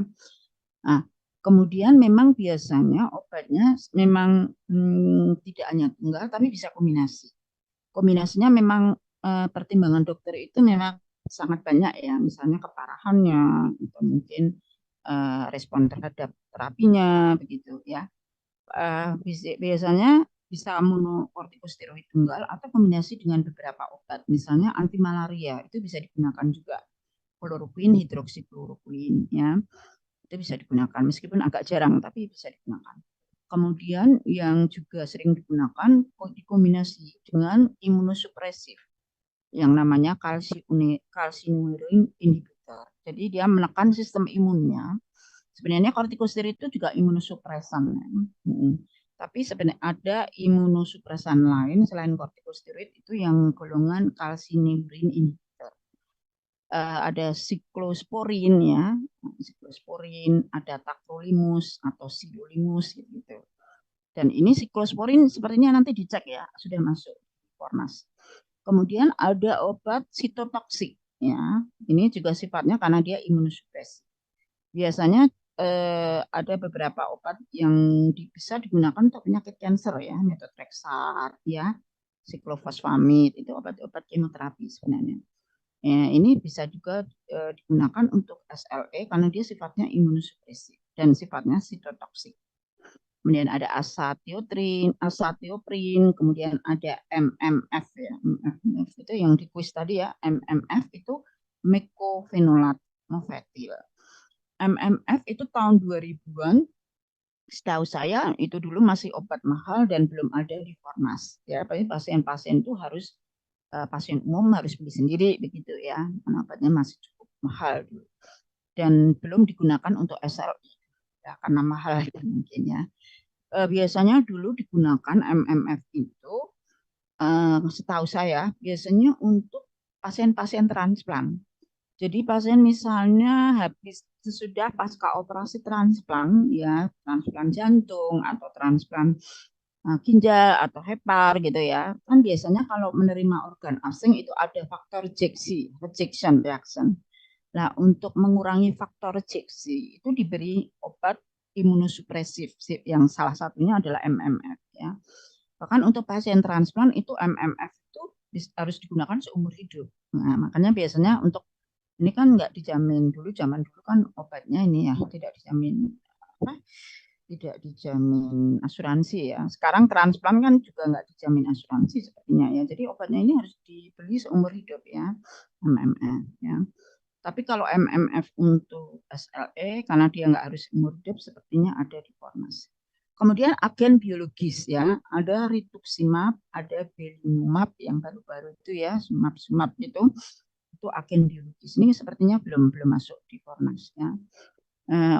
Nah, kemudian memang biasanya obatnya memang tidak hanya tunggal tapi bisa kombinasi. Kombinasinya memang pertimbangan dokter itu memang sangat banyak ya, misalnya keparahannya atau mungkin respon terhadap terapinya begitu ya. Biasanya bisa monokortikosteroid tunggal atau kombinasi dengan beberapa obat, misalnya anti malaria itu bisa digunakan juga kloroquine, hidroksikloroquine ya. Itu bisa digunakan meskipun agak jarang tapi bisa digunakan. Kemudian yang juga sering digunakan dikombinasi dengan imunosupresif yang namanya calcineurin inhibitor. Jadi dia menekan sistem imunnya. Sebenarnya kortikosteroid itu juga imunosupresan. Tapi sebenarnya ada imunosupresan lain selain kortikosteroid itu yang golongan calcineurin inhibitor. Ada siklosporin ya, siklosporin, ada tacrolimus atau sirolimus gitu. Dan ini siklosporin sepertinya nanti dicek ya, sudah masuk Fornas. Kemudian ada obat sitotoksik ya. Ini juga sifatnya karena dia imunosupresi. Biasanya ada beberapa obat yang bisa digunakan untuk penyakit kanker ya, methotrexate ya, siklofosfamid itu obat-obat kemoterapi sebenarnya. Ya, ini bisa juga digunakan untuk SLE karena dia sifatnya imunosupresif dan sifatnya sitotoksik. Kemudian ada asatioprin, kemudian ada MMF ya. MMF itu yang di kuis tadi ya. MMF itu mecofenolat mofetil. MMF itu tahun 2000-an. Setahu saya itu dulu masih obat mahal dan belum ada di Fornas. Ya, pasien-pasien itu harus pasien umum harus beli sendiri begitu ya. Karena obatnya masih cukup mahal dulu. Dan belum digunakan untuk SLI ya, karena mahal mungkin ya. Biasanya dulu digunakan MMF itu setahu saya biasanya untuk pasien-pasien transplant. Jadi pasien misalnya habis sesudah pasca operasi transplant ya, transplant jantung atau transplant ginjal atau hepar gitu ya. Kan biasanya kalau menerima organ asing itu ada faktor rejection reaction. Nah, untuk mengurangi faktor rejeksi itu diberi obat imunosupresif yang salah satunya adalah MMF ya. Bahkan untuk pasien transplant itu MMF itu harus digunakan seumur hidup. Nah, makanya biasanya untuk ini kan nggak dijamin dulu, zaman dulu kan obatnya ini ya tidak dijamin apa? Tidak dijamin asuransi ya. Sekarang transplant kan juga nggak dijamin asuransi sepertinya ya. Jadi obatnya ini harus dibeli seumur hidup ya, MMF ya. Tapi kalau MMF untuk SLE karena dia nggak harus umur hidup sepertinya ada di Fornas. Kemudian agen biologis ya, ada rituximab, ada belimumab yang baru-baru itu ya, sumab-sumab itu agen biologis. Ini sepertinya belum masuk di Fornas ya.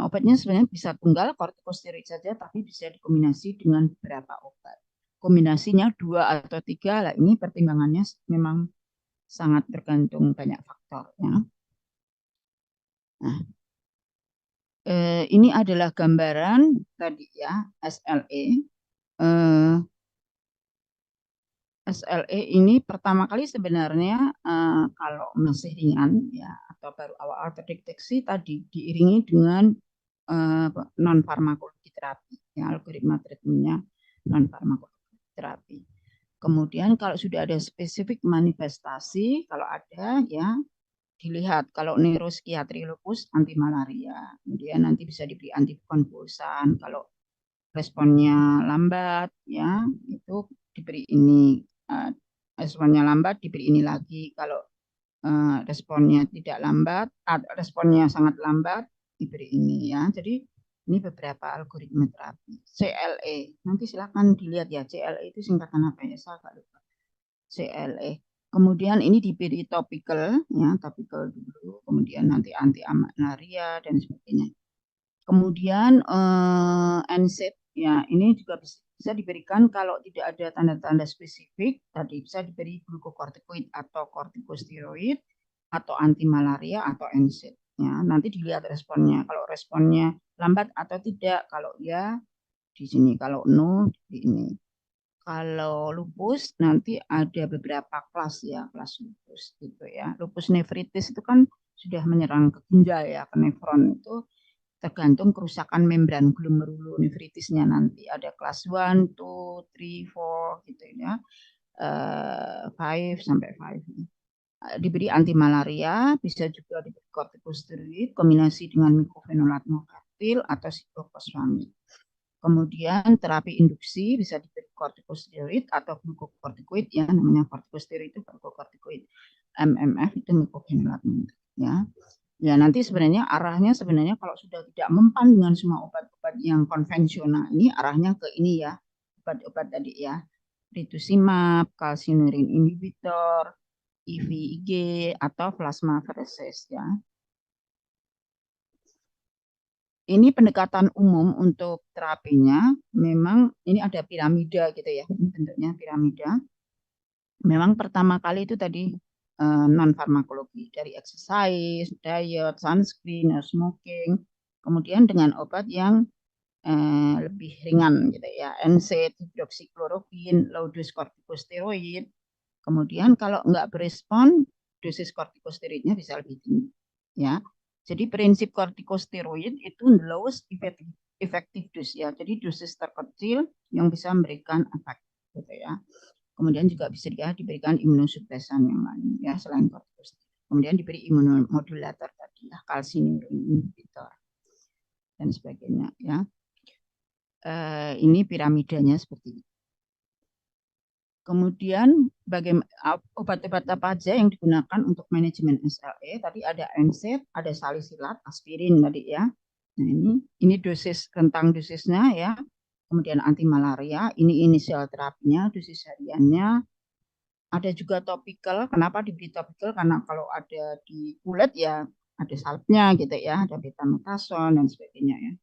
Obatnya sebenarnya bisa tunggal kortikosteroid saja, tapi bisa dikombinasi dengan beberapa obat. Kombinasinya 2 atau 3 lah. Ini pertimbangannya memang sangat tergantung banyak faktor ya. Nah, ini adalah gambaran tadi ya SLE. SLE ini pertama kali sebenarnya kalau masih ringan ya atau baru awal-awal terdeteksi tadi diiringi dengan non farmakologi terapi ya, algoritma treatmentnya non farmakologi terapi. Kemudian kalau sudah ada spesifik manifestasi, kalau ada ya dilihat kalau neuropsikiatri lupus anti malaria, kemudian nanti bisa diberi antikonvulsan. Kalau responnya lambat ya itu diberi ini, responnya lambat diberi ini lagi. Kalau responnya tidak lambat, responnya sangat lambat diberi ini ya. Jadi ini beberapa algoritma terapi. CLE nanti silakan dilihat ya, CLE itu singkatan apa ya, saya agak lupa. CLE. Kemudian ini diberi topical ya, topical dulu, kemudian nanti anti malaria dan sebagainya. Kemudian NSAID ya, ini juga bisa diberikan kalau tidak ada tanda-tanda spesifik, tadi bisa diberi glukokortikoid atau kortikosteroid atau anti malaria atau NSAID ya. Nanti dilihat responnya. Kalau responnya lambat atau tidak, kalau ya di sini, kalau no di ini. Kalau lupus nanti ada beberapa kelas ya, kelas lupus gitu ya. Lupus nefritis itu kan sudah menyerang ke ginjal ya, ke nefron itu tergantung kerusakan membran glomerulonefritisnya nanti. Ada kelas 1, 2, 3, 4 gitu ya. 5 sampai 5. Diberi anti malaria, bisa juga diberi kortikosteroid kombinasi dengan miclophenolate mofetil atau siklofosfamid. Kemudian terapi induksi bisa diberi kortikosteroid atau glukokortikoid ya, namanya kortikosteroid itu glukokortikoid. MMF itu miclophenolate ya. Ya nanti sebenarnya arahnya sebenarnya kalau sudah tidak mempan dengan semua obat-obat yang konvensional ini arahnya ke ini ya, obat-obat tadi ya, rituximab, calcineurin inhibitor, IVIG atau plasmapheresis ya. Ini pendekatan umum untuk terapinya, memang ini ada piramida gitu ya, ini bentuknya piramida. Memang pertama kali itu tadi non farmakologi dari exercise, diet, sunscreen, no smoking, kemudian dengan obat yang lebih ringan gitu ya, NSAID, hidroksikloroquine, low dose kortikosteroid. Kemudian kalau nggak berespon, dosis kortikosteroidnya bisa lebih tinggi ya. Jadi prinsip kortikosteroid itu lowest effective dose ya. Jadi dosis terkecil yang bisa memberikan efek gitu ya. Kemudian juga bisa diberikan imunosupresan yang lain ya selain kortikosteroid. Kemudian diberi imunomodulator tadi ya, calcineurin inhibitor dan sebagainya ya. Ini piramidanya seperti ini. Kemudian obat-obat apa aja yang digunakan untuk manajemen SLE? Tadi ada NSAID, ada salisilat, aspirin tadi ya. Nah ini dosis rentang dosisnya ya. Kemudian anti malaria, ini inisial terapinya, dosis hariannya. Ada juga topikal. Kenapa diberi topikal? Karena kalau ada di kulit ya ada salpnya gitu ya, ada betamethasone dan sebagainya ya.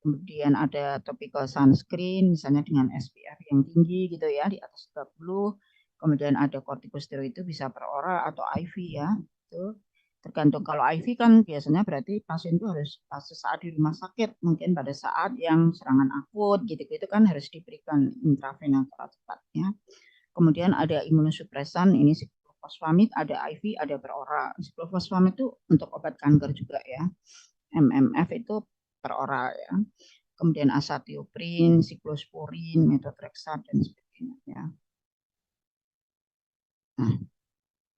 Kemudian ada topical sunscreen, misalnya dengan SPF yang tinggi gitu ya, di atas 30. Kemudian ada kortikosteroid itu bisa per oral atau IV ya. Itu tergantung. Kalau IV kan biasanya berarti pasien itu harus saat di rumah sakit, mungkin pada saat yang serangan akut gitu-gitu kan harus diberikan intravena cepat ya. Kemudian ada imunosupresan, ini siklofosfamid, ada IV, ada per oral. Siklofosfamid itu untuk obat kanker juga ya. MMF itu per oral ya. Kemudian asatioprin, siklosporin, methotrexate dan sebagainya ya. Nah,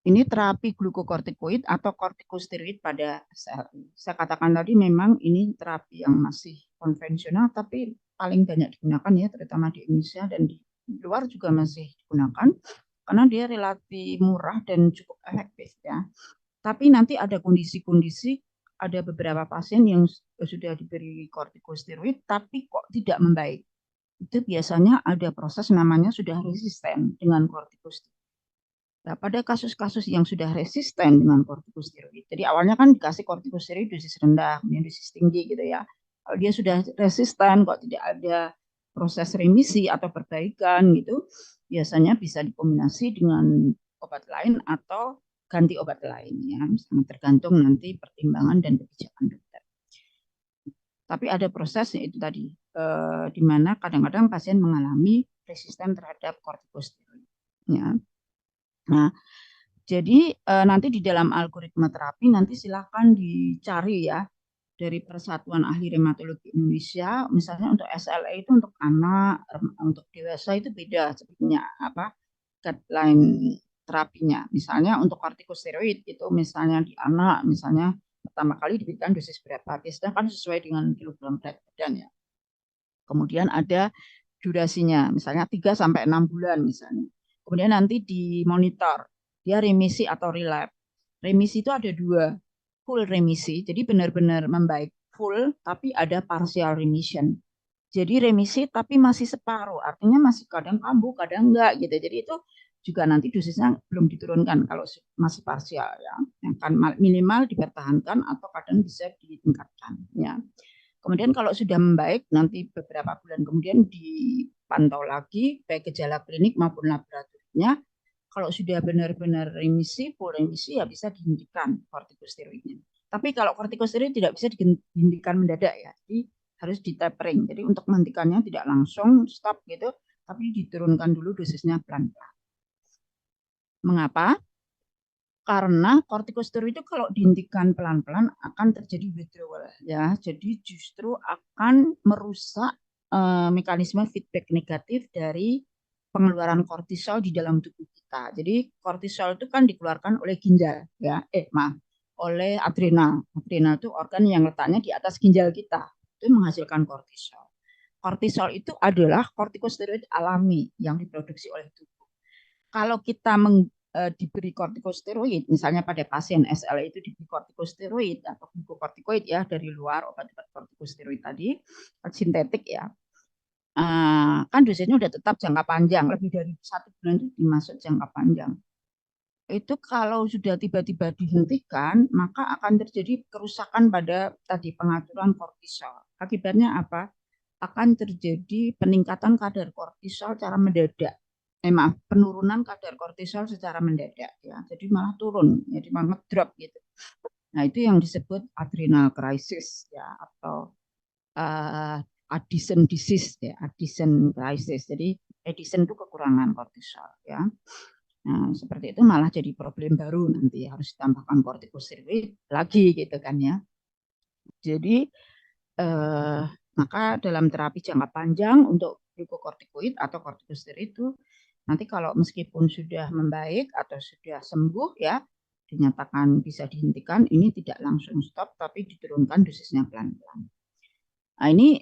ini terapi glukokortikoid atau kortikosteroid pada SLE. Saya katakan tadi memang ini terapi yang masih konvensional tapi paling banyak digunakan ya, terutama di Indonesia dan di luar juga masih digunakan karena dia relatif murah dan cukup efektif ya. Tapi nanti ada kondisi-kondisi, ada beberapa pasien yang sudah diberi kortikosteroid tapi kok tidak membaik. Itu biasanya ada proses namanya sudah resisten dengan kortikosteroid. Nah, pada kasus-kasus yang sudah resisten dengan kortikosteroid, jadi awalnya kan dikasih kortikosteroid dosis rendah, kemudian dosis tinggi gitu ya. Kalau dia sudah resisten, kok tidak ada proses remisi atau perbaikan gitu, biasanya bisa dikombinasi dengan obat lain atau ganti obat lain ya, sangat tergantung nanti pertimbangan dan kebijakan dokter. Tapi ada prosesnya itu tadi, di mana kadang-kadang pasien mengalami resisten terhadap kortikosteroid. Ya. Nah, jadi nanti di dalam algoritma terapi nanti silakan dicari ya dari Persatuan Ahli Reumatologi Indonesia, misalnya untuk SLE itu untuk anak, untuk dewasa itu beda sebenarnya apa guideline terapinya. Misalnya untuk kortikosteroid itu misalnya di anak, misalnya pertama kali diberikan dosis berapa, biasanya kan sesuai dengan kilogram berat badan ya. Kemudian ada durasinya, misalnya 3 sampai 6 bulan misalnya. Kemudian nanti dimonitor, dia remisi atau relapse. Remisi itu ada dua, full remisi, jadi benar-benar membaik full, tapi ada partial remission. Jadi remisi tapi masih separuh, artinya masih kadang kambuh, kadang enggak gitu. Jadi itu juga nanti dosisnya belum diturunkan kalau masih parsial ya. Yang kan minimal dipertahankan atau kadang bisa ditingkatkan ya. Kemudian kalau sudah membaik, nanti beberapa bulan kemudian dipantau lagi, baik gejala klinik maupun laboratoriumnya. Kalau sudah benar-benar remisi, full remisi, ya bisa dihentikan kortikosteroidnya. Tapi kalau kortikosteroid tidak bisa dihentikan mendadak ya, jadi harus di tapering. Jadi untuk menghentikannya tidak langsung stop gitu, tapi diturunkan dulu dosisnya pelan-pelan. Mengapa? Karena kortikosteroid itu kalau dihentikan pelan-pelan akan terjadi withdrawal ya. Jadi justru akan merusak mekanisme feedback negatif dari pengeluaran kortisol di dalam tubuh kita. Jadi kortisol itu kan dikeluarkan oleh ginjal ya. Maaf, oleh adrenal. Adrenal itu organ yang letaknya di atas ginjal kita. Itu menghasilkan kortisol. Kortisol itu adalah kortikosteroid alami yang diproduksi oleh tubuh. Kalau kita diberi kortikosteroid, misalnya pada pasien SLE itu diberi kortikosteroid atau glukokortikoid ya dari luar obat-obat kortikosteroid tadi, sintetik ya, kan dosisnya udah tetap jangka panjang, lebih dari 1 bulan itu dimaksud jangka panjang. Itu kalau sudah tiba-tiba dihentikan, maka akan terjadi kerusakan pada tadi pengaturan kortisol. Akibatnya apa? Akan terjadi peningkatan kadar kortisol secara mendadak. Maaf, penurunan kadar kortisol secara mendadak ya. Jadi malah turun, jadi malah drop gitu. Nah, itu yang disebut adrenal crisis ya atau Addison disease ya, Addison crisis. Jadi Addison itu kekurangan kortisol ya. Nah, seperti itu malah jadi problem baru nanti harus ditambahkan kortikosteroid lagi gitu kan ya. Jadi maka dalam terapi jangka panjang untuk glukokortikoid atau kortikosteroid itu nanti kalau meskipun sudah membaik atau sudah sembuh ya dinyatakan bisa dihentikan, ini tidak langsung stop tapi diturunkan dosisnya pelan-pelan. Nah, ini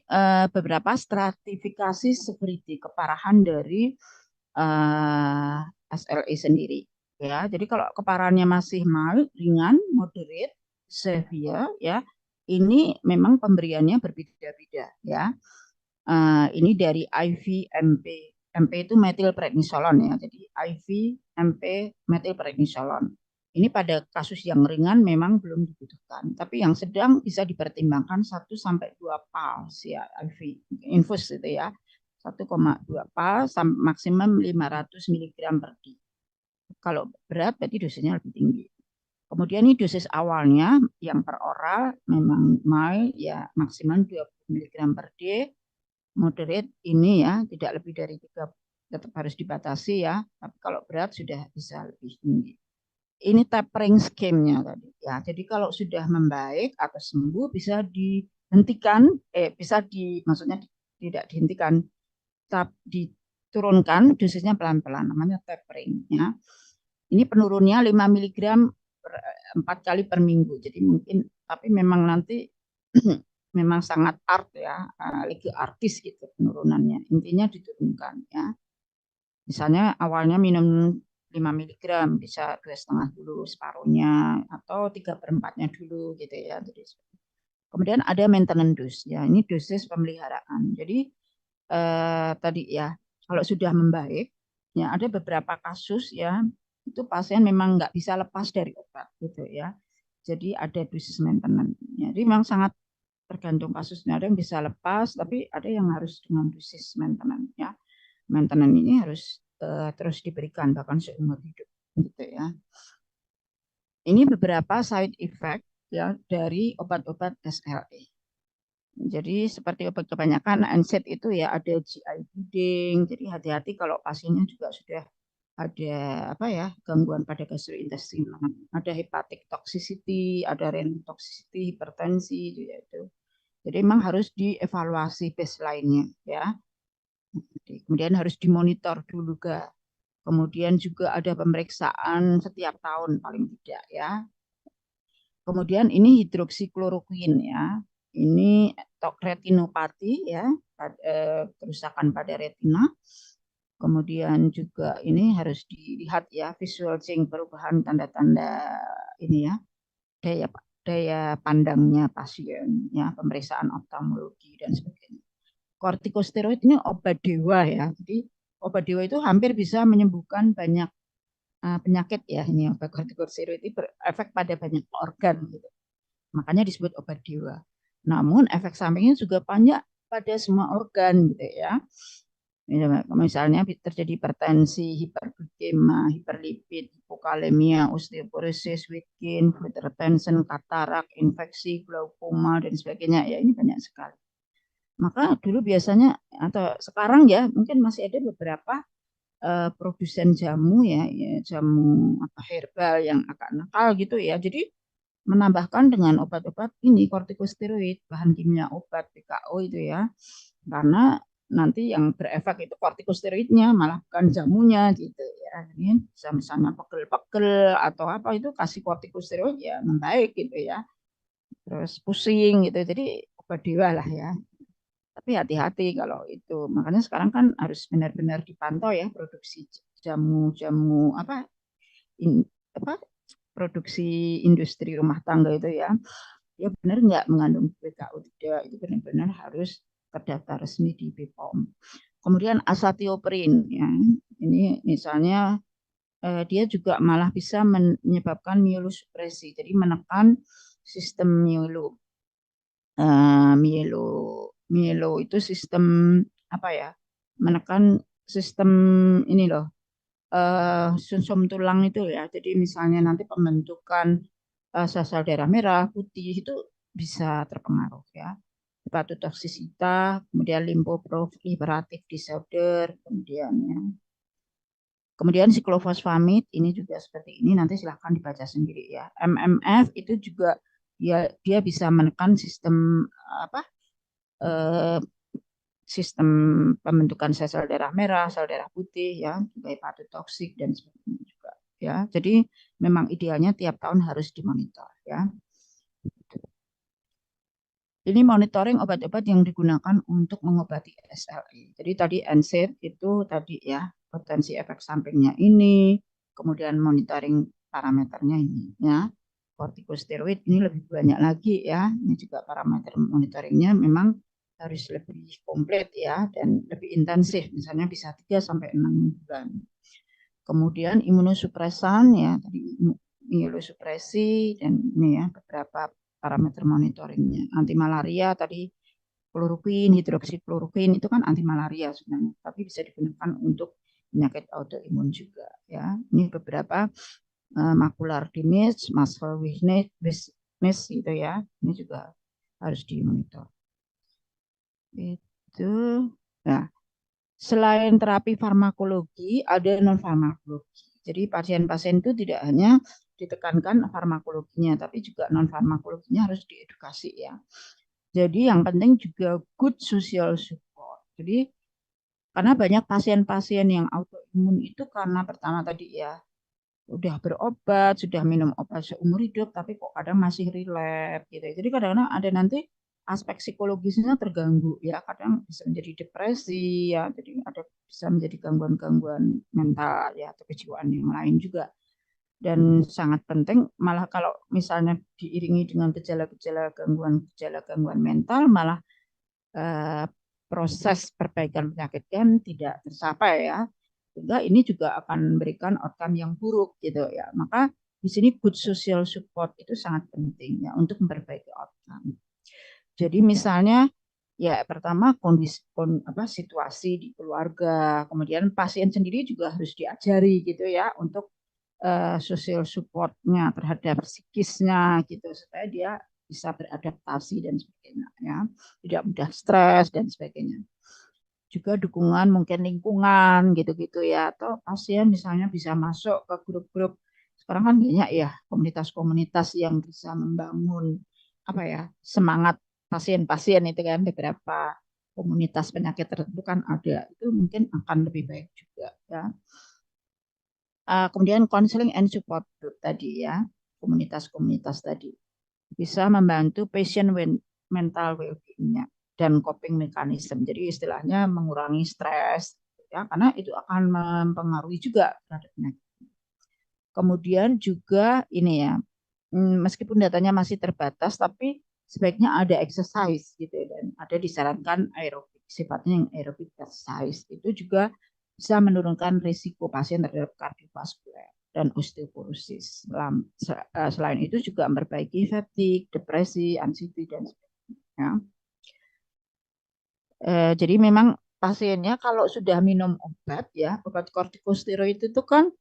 beberapa stratifikasi severity keparahan dari SLE sendiri ya. Jadi kalau keparahannya masih mild, ringan, moderate, severe ya, ini memang pemberiannya berbeda-beda ya. Ini dari IV MP. MP itu metilprednisolon ya. Jadi IV MP metilprednisolon. Ini pada kasus yang ringan memang belum dibutuhkan, tapi yang sedang bisa dipertimbangkan 1-2 pals ya IV infus itu ya. 1,2 pals maksimum 500 mg per D. Kalau berat berarti dosisnya lebih tinggi. Kemudian ini dosis awalnya yang per oral memang mild ya maksimal 20 mg per D. Moderate ini ya tidak lebih dari 3, tetap harus dibatasi ya. Tapi kalau berat sudah bisa lebih tinggi. Ini tapering scheme-nya tadi ya. Jadi kalau sudah membaik atau sembuh bisa dihentikan, maksudnya tidak dihentikan, diturunkan dosisnya pelan-pelan, namanya tapering ya. Ini penurunnya 5 mg 4 kali per minggu. Jadi mungkin, tapi memang nanti memang sangat art ya, lagi artis gitu penurunannya. Intinya diturunkan ya. Misalnya awalnya minum 5 mg, bisa 2,5 dulu separuhnya, atau 3/4-nya dulu gitu ya. Jadi, kemudian ada maintenance dose ya, ini dosis pemeliharaan. Jadi tadi ya, kalau sudah membaik, ya ada beberapa kasus ya, itu pasien memang nggak bisa lepas dari obat gitu ya. Jadi ada dosis maintenance. Jadi memang sangat tergantung kasusnya. Ada yang bisa lepas, tapi ada yang harus dengan dosis maintenance ya. Maintenance ini harus terus diberikan bahkan seumur hidup gitu ya. Ini beberapa side effect ya dari obat-obat SLE. Jadi seperti obat kebanyakan NSAID itu ya ada GI bleeding. Jadi hati-hati kalau pasiennya juga sudah ada apa ya gangguan pada gastrointestinal, ada hepatic toxicity, ada renal toxicity, hipertensi itu. Jadi memang harus dievaluasi baseline-nya ya. Kemudian harus dimonitor dulu juga. Kemudian juga ada pemeriksaan setiap tahun paling tidak ya. Kemudian ini hidroksikloroquine ya. Ini retinopati ya, kerusakan pada retina. Kemudian juga ini harus dilihat ya visual change, perubahan tanda-tanda ini ya, daya pandangnya pasien ya, pemeriksaan oftalmologi dan sebagainya. Kortikosteroid ini obat dewa ya. Jadi obat dewa itu hampir bisa menyembuhkan banyak penyakit ya. Ini obat kortikosteroid itu berefek pada banyak organ gitu. Makanya disebut obat dewa. Namun efek sampingnya juga banyak pada semua organ gitu ya. Misalnya terjadi hipertensi, hiperglikemia, hiperlipid, hipokalemia, osteoporosis, weight gain, fluid retention, katarak, infeksi, glaukoma dan sebagainya. Ya ini banyak sekali. Maka dulu biasanya atau sekarang ya mungkin masih ada beberapa produsen jamu ya, jamu apa herbal yang agak nakal gitu ya. Jadi menambahkan dengan obat-obat ini kortikosteroid, bahan kimia obat PKO itu ya. Karena nanti yang berefek itu kortikosteroidnya malah bukan jamunya gitu ya. Ini bisa misalnya pegel-pegel atau apa itu kasih kortikosteroid ya membaik gitu ya. Terus pusing gitu. Jadi obat dewa lah ya. Tapi hati-hati kalau itu. Makanya sekarang kan harus benar-benar dipantau ya produksi jamu-jamu in, apa produksi industri rumah tangga itu ya. Dia benar nggak mengandung PKU tidak. Itu benar-benar harus terdaftar resmi di BPOM. Kemudian asatioprine ya. Ini misalnya dia juga malah bisa menyebabkan mielosupresi. Jadi menekan sistem mielo mielo itu sistem apa ya? Menekan sistem ini loh sumsum tulang itu ya. Jadi misalnya nanti pembentukan sel-sel darah merah putih itu bisa terpengaruh ya. Hepatotoksisita, kemudian limfoproliferatif disorder, kemudian ya. Kemudian siklofosfamid ini juga seperti ini nanti silahkan dibaca sendiri ya. MMF itu juga dia bisa menekan sistem apa eh, sistem pembentukan sel-sel darah merah, sel darah putih ya, juga hepatotoksik dan sebagainya juga ya. Jadi memang idealnya tiap tahun harus dimonitor ya. Ini monitoring obat-obat yang digunakan untuk mengobati SLE. Jadi tadi NSAID itu tadi ya potensi efek sampingnya ini, kemudian monitoring parameternya ini ya. Kortikosteroid ini lebih banyak lagi ya. Ini juga parameter monitoringnya memang harus lebih komplit ya dan lebih intensif. Misalnya bisa 3 sampai 6 bulan. Kemudian imunosupresan ya, tadi immunosupresi dan ini ya beberapa parameter monitoringnya. Anti malaria tadi kloroquine, hidroksikloroquine itu kan anti malaria sebenarnya, tapi bisa digunakan untuk penyakit autoimun juga ya. Ini beberapa macular damage, muscle weakness itu ya. Ini juga harus dimonitor. Itu. Nah, selain terapi farmakologi, ada non farmakologi. Jadi pasien-pasien itu tidak hanya ditekankan farmakologinya, tapi juga non farmakologinya harus diedukasi ya. Jadi yang penting juga good social support. Jadi karena banyak pasien-pasien yang autoimun itu karena pertama tadi ya udah berobat, sudah minum obat seumur hidup, tapi kok kadang masih relapse gitu. Jadi kadang-kadang ada nanti aspek psikologisnya terganggu ya, kadang bisa menjadi depresi ya, jadi ada bisa menjadi gangguan-gangguan mental ya atau kejiwaan yang lain juga. Dan sangat penting malah kalau misalnya diiringi dengan gejala-gangguan mental malah eh, proses perbaikan penyakit kan tidak tercapai ya. Sehingga ini juga akan memberikan outcome yang buruk gitu ya. Maka di sini good social support itu sangat penting ya untuk memperbaiki outcome. Jadi misalnya ya pertama situasi di keluarga, kemudian pasien sendiri juga harus diajari gitu ya untuk social supportnya terhadap psikisnya gitu supaya dia bisa beradaptasi dan sebagainya ya, tidak mudah stres dan sebagainya. Juga dukungan mungkin lingkungan gitu-gitu ya, atau pasien misalnya bisa masuk ke grup-grup sekarang kan banyak ya komunitas-komunitas yang bisa membangun apa ya semangat pasien-pasien itu kan beberapa komunitas penyakit tertentu kan ada itu mungkin akan lebih baik juga ya. Kemudian counseling and support group tadi ya, komunitas-komunitas tadi bisa membantu patient mental well-being-nya dan coping mechanism. Jadi istilahnya mengurangi stres ya, karena itu akan mempengaruhi juga terhadap penyakit. Kemudian juga ini ya, meskipun datanya masih terbatas, tapi sebaiknya ada exercise gitu dan ada disarankan aerobik, sifatnya yang aerobik exercise itu juga bisa menurunkan risiko pasien terhadap kardiovaskuler dan osteoporosis. Selain itu juga memperbaiki fatigue, depresi, anxiety dan sebagainya. Jadi memang pasiennya kalau sudah minum obat ya, obat kortikosteroid itu kan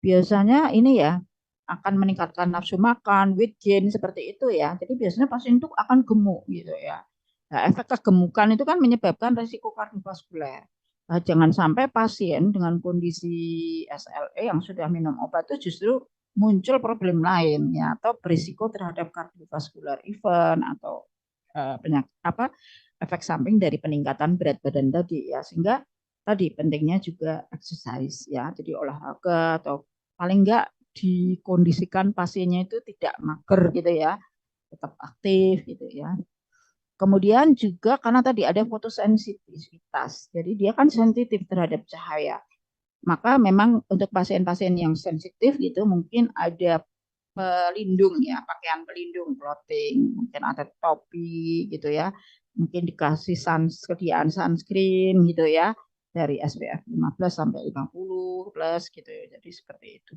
biasanya ini ya akan meningkatkan nafsu makan, weight gain seperti itu ya. Jadi biasanya pasien itu akan gemuk gitu ya. Nah, efek kegemukan itu kan menyebabkan resiko kardiovaskuler. Nah, jangan sampai pasien dengan kondisi SLE yang sudah minum obat itu justru muncul problem lain ya atau berisiko terhadap kardiovaskular event atau penyakit apa efek samping dari peningkatan berat badan tadi ya sehingga tadi pentingnya juga exercise ya jadi olahraga atau paling enggak dikondisikan pasiennya itu tidak mager gitu ya tetap aktif gitu ya. Kemudian juga karena tadi ada fotosensitivitas, jadi dia kan sensitif terhadap cahaya. Maka memang untuk pasien-pasien yang sensitif gitu mungkin ada pelindung ya, pakaian pelindung, clothing, mungkin ada topi gitu ya. Mungkin dikasih sediaan sunscreen gitu ya dari SPF 15 sampai 50 plus gitu ya. Jadi seperti itu.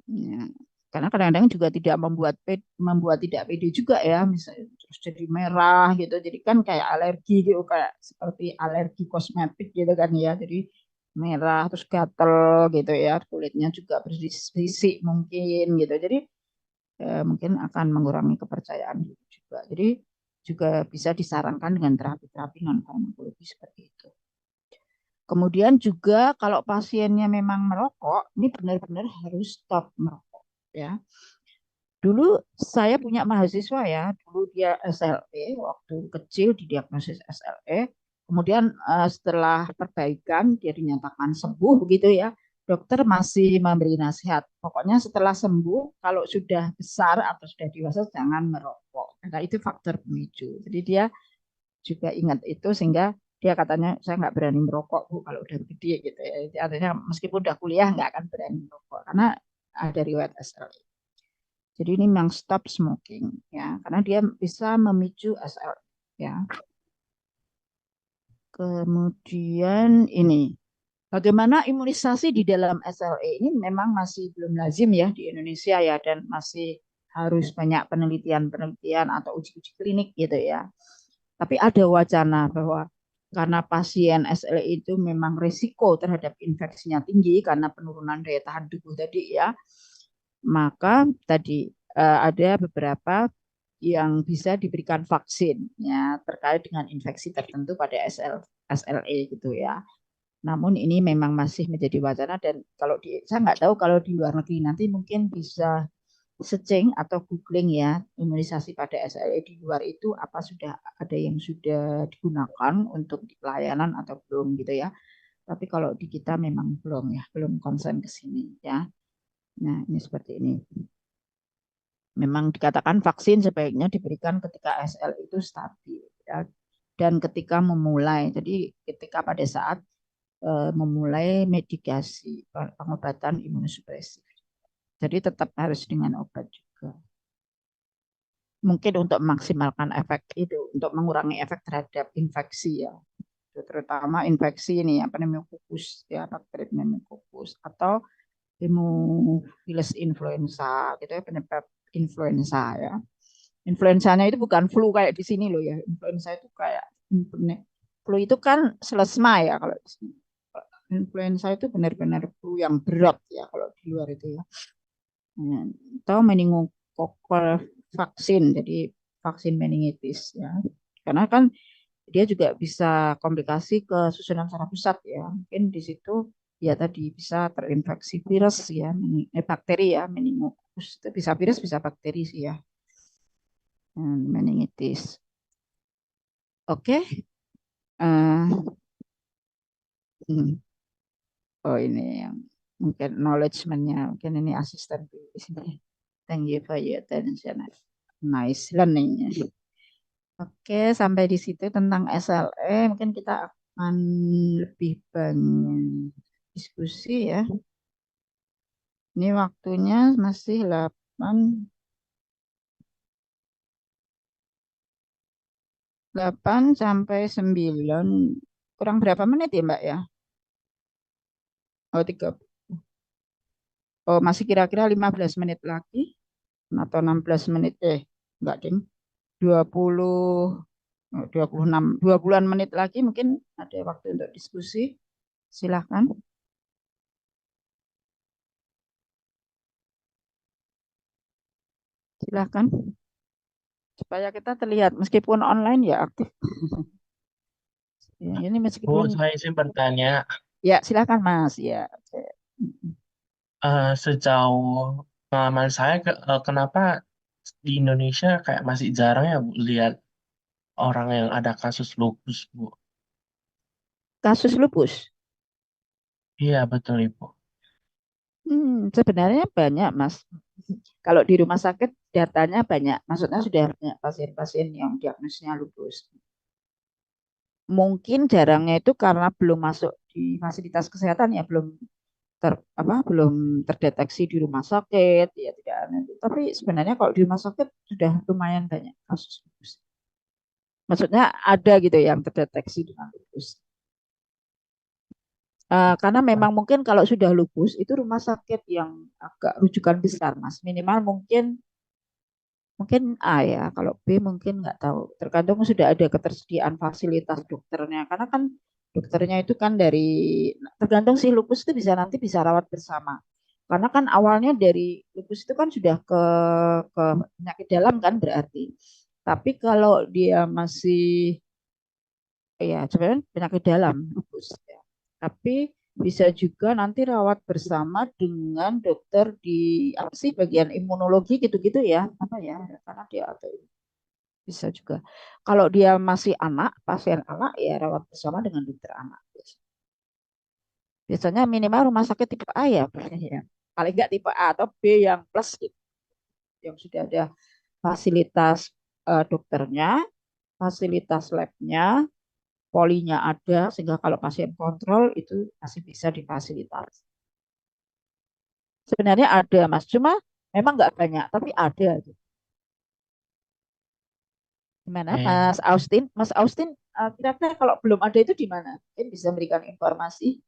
Ya. Karena kadang-kadang juga tidak membuat tidak pede juga ya, misalnya terus jadi merah gitu. Jadi kan kayak alergi gitu, kayak seperti alergi kosmetik gitu kan ya. Jadi merah terus gatel gitu ya, kulitnya juga berisik mungkin gitu. Jadi mungkin akan mengurangi kepercayaan diri juga. Jadi juga bisa disarankan dengan terapi-terapi non farmakologi seperti itu. Kemudian juga kalau pasiennya memang merokok, ini benar-benar harus stop merokok ya. Dulu saya punya mahasiswa ya, dulu dia SLE, waktu kecil didiagnosis SLE, kemudian setelah perbaikan dia dinyatakan sembuh gitu ya, dokter masih memberi nasihat, pokoknya setelah sembuh, kalau sudah besar atau sudah dewasa jangan merokok, karena itu faktor pemicu. Jadi dia juga ingat itu sehingga dia katanya saya nggak berani merokok bu kalau udah gede gitu ya. Jadi artinya meskipun udah kuliah nggak akan berani merokok karena ada riwayat SLE. Jadi ini memang stop smoking ya, karena dia bisa memicu SL ya. Kemudian ini bagaimana imunisasi di dalam SLE ini memang masih belum lazim ya di Indonesia ya dan masih harus banyak penelitian-penelitian atau uji-uji klinik gitu ya. Tapi ada wacana bahwa karena pasien SLE itu memang risiko terhadap infeksinya tinggi karena penurunan daya tahan tubuh tadi ya, maka tadi ada beberapa yang bisa diberikan vaksin ya terkait dengan infeksi tertentu pada SLE gitu ya. Namun ini memang masih menjadi wacana dan kalau saya nggak tahu kalau di luar negeri nanti mungkin bisa searching atau googling ya imunisasi pada SLE di luar itu apa sudah ada yang sudah digunakan untuk pelayanan atau belum gitu ya. Tapi kalau di kita memang belum ya, belum konsen ke sini ya. Nah, ini seperti ini. Memang dikatakan vaksin sebaiknya diberikan ketika SL itu stabil ya, dan ketika memulai. Jadi ketika pada saat memulai medikasi pengobatan imunosupresif. Jadi tetap harus dengan obat juga. Mungkin untuk memaksimalkan efek itu, untuk mengurangi efek terhadap infeksi ya, terutama infeksi ini apa namanya pneumococcus ya, bakteri pneumococcus atau Haemophilus influenza gitu ya penyebab influenza ya. Influenzanya itu bukan flu kayak di sini loh ya. Influenza itu kayak flu itu kan selesma ya kalau di sini. Influenza itu benar-benar flu yang berat ya kalau di luar itu ya. Atau meningokokal vaksin, jadi vaksin meningitis ya. Karena kan dia juga bisa komplikasi ke susunan saraf pusat ya. Mungkin di situ ya tadi bisa terinfeksi virus ya, bakteri ya, meningokokus. Itu bisa virus, bisa bakteri sih ya. Meningitis. Oke. Uh, oh ini yang mungkin knowledge-nya, mungkin ini asisten di sini. Thank you for your attention. Nice learning. Oke, sampai di situ tentang SLE. Mungkin kita akan lebih banyak diskusi ya. Ini waktunya masih 8 sampai 9. Kurang berapa menit ya, Mbak ya? Oh, 3. Oh, masih kira-kira 15 menit lagi atau 16 menit. Enggak, Ding. 20 26 20-an menit lagi mungkin ada waktu untuk diskusi. Silahkan. Silahkan. supaya kita terlihat meskipun online ya aktif. Ya, ini Bu, meskipun saya izin bertanya, ya silakan Mas ya. Oke. sejauh pengalaman saya, kenapa di Indonesia kayak masih jarang ya Bu lihat orang yang ada kasus lupus Bu? Kasus lupus. Iya betul Ibu. Sebenarnya banyak Mas. Kalau di rumah sakit datanya banyak, maksudnya sudah banyak pasien-pasien yang diagnosisnya lupus. Mungkin jarangnya itu karena belum masuk di fasilitas kesehatan ya, belum terdeteksi di rumah sakit ya tidak ada. Tapi sebenarnya kalau di rumah sakit sudah lumayan banyak kasus lupus. Maksudnya ada gitu yang terdeteksi dengan lupus. Karena memang mungkin kalau sudah lupus itu rumah sakit yang agak rujukan besar, Mas. Minimal mungkin A ya, kalau B mungkin nggak tahu. Tergantung sudah ada ketersediaan fasilitas dokternya. Karena kan dokternya itu kan tergantung sih lupus itu nanti bisa rawat bersama. Karena kan awalnya dari lupus itu kan sudah ke penyakit dalam kan berarti. Tapi kalau dia masih ya sebenarnya penyakit dalam lupus ya. Tapi bisa juga nanti rawat bersama dengan dokter di apa sih bagian imunologi gitu-gitu ya. Apa ya? Karena dia atau bisa juga. Kalau dia masih anak, pasien anak ya rawat bersama dengan dokter anak. Biasanya minimal rumah sakit tipe A ya, ya. Paling nggak tipe A atau B yang plus gitu, yang sudah ada fasilitas dokternya, fasilitas labnya, polinya ada, sehingga kalau pasien kontrol itu masih bisa difasilitasi. Sebenarnya ada, Mas. Cuma memang nggak banyak, tapi ada. Gitu. Gimana, Eh, Mas Austin? Mas Austin, kira-kira kalau belum ada itu di mana? Mungkin bisa memberikan informasi.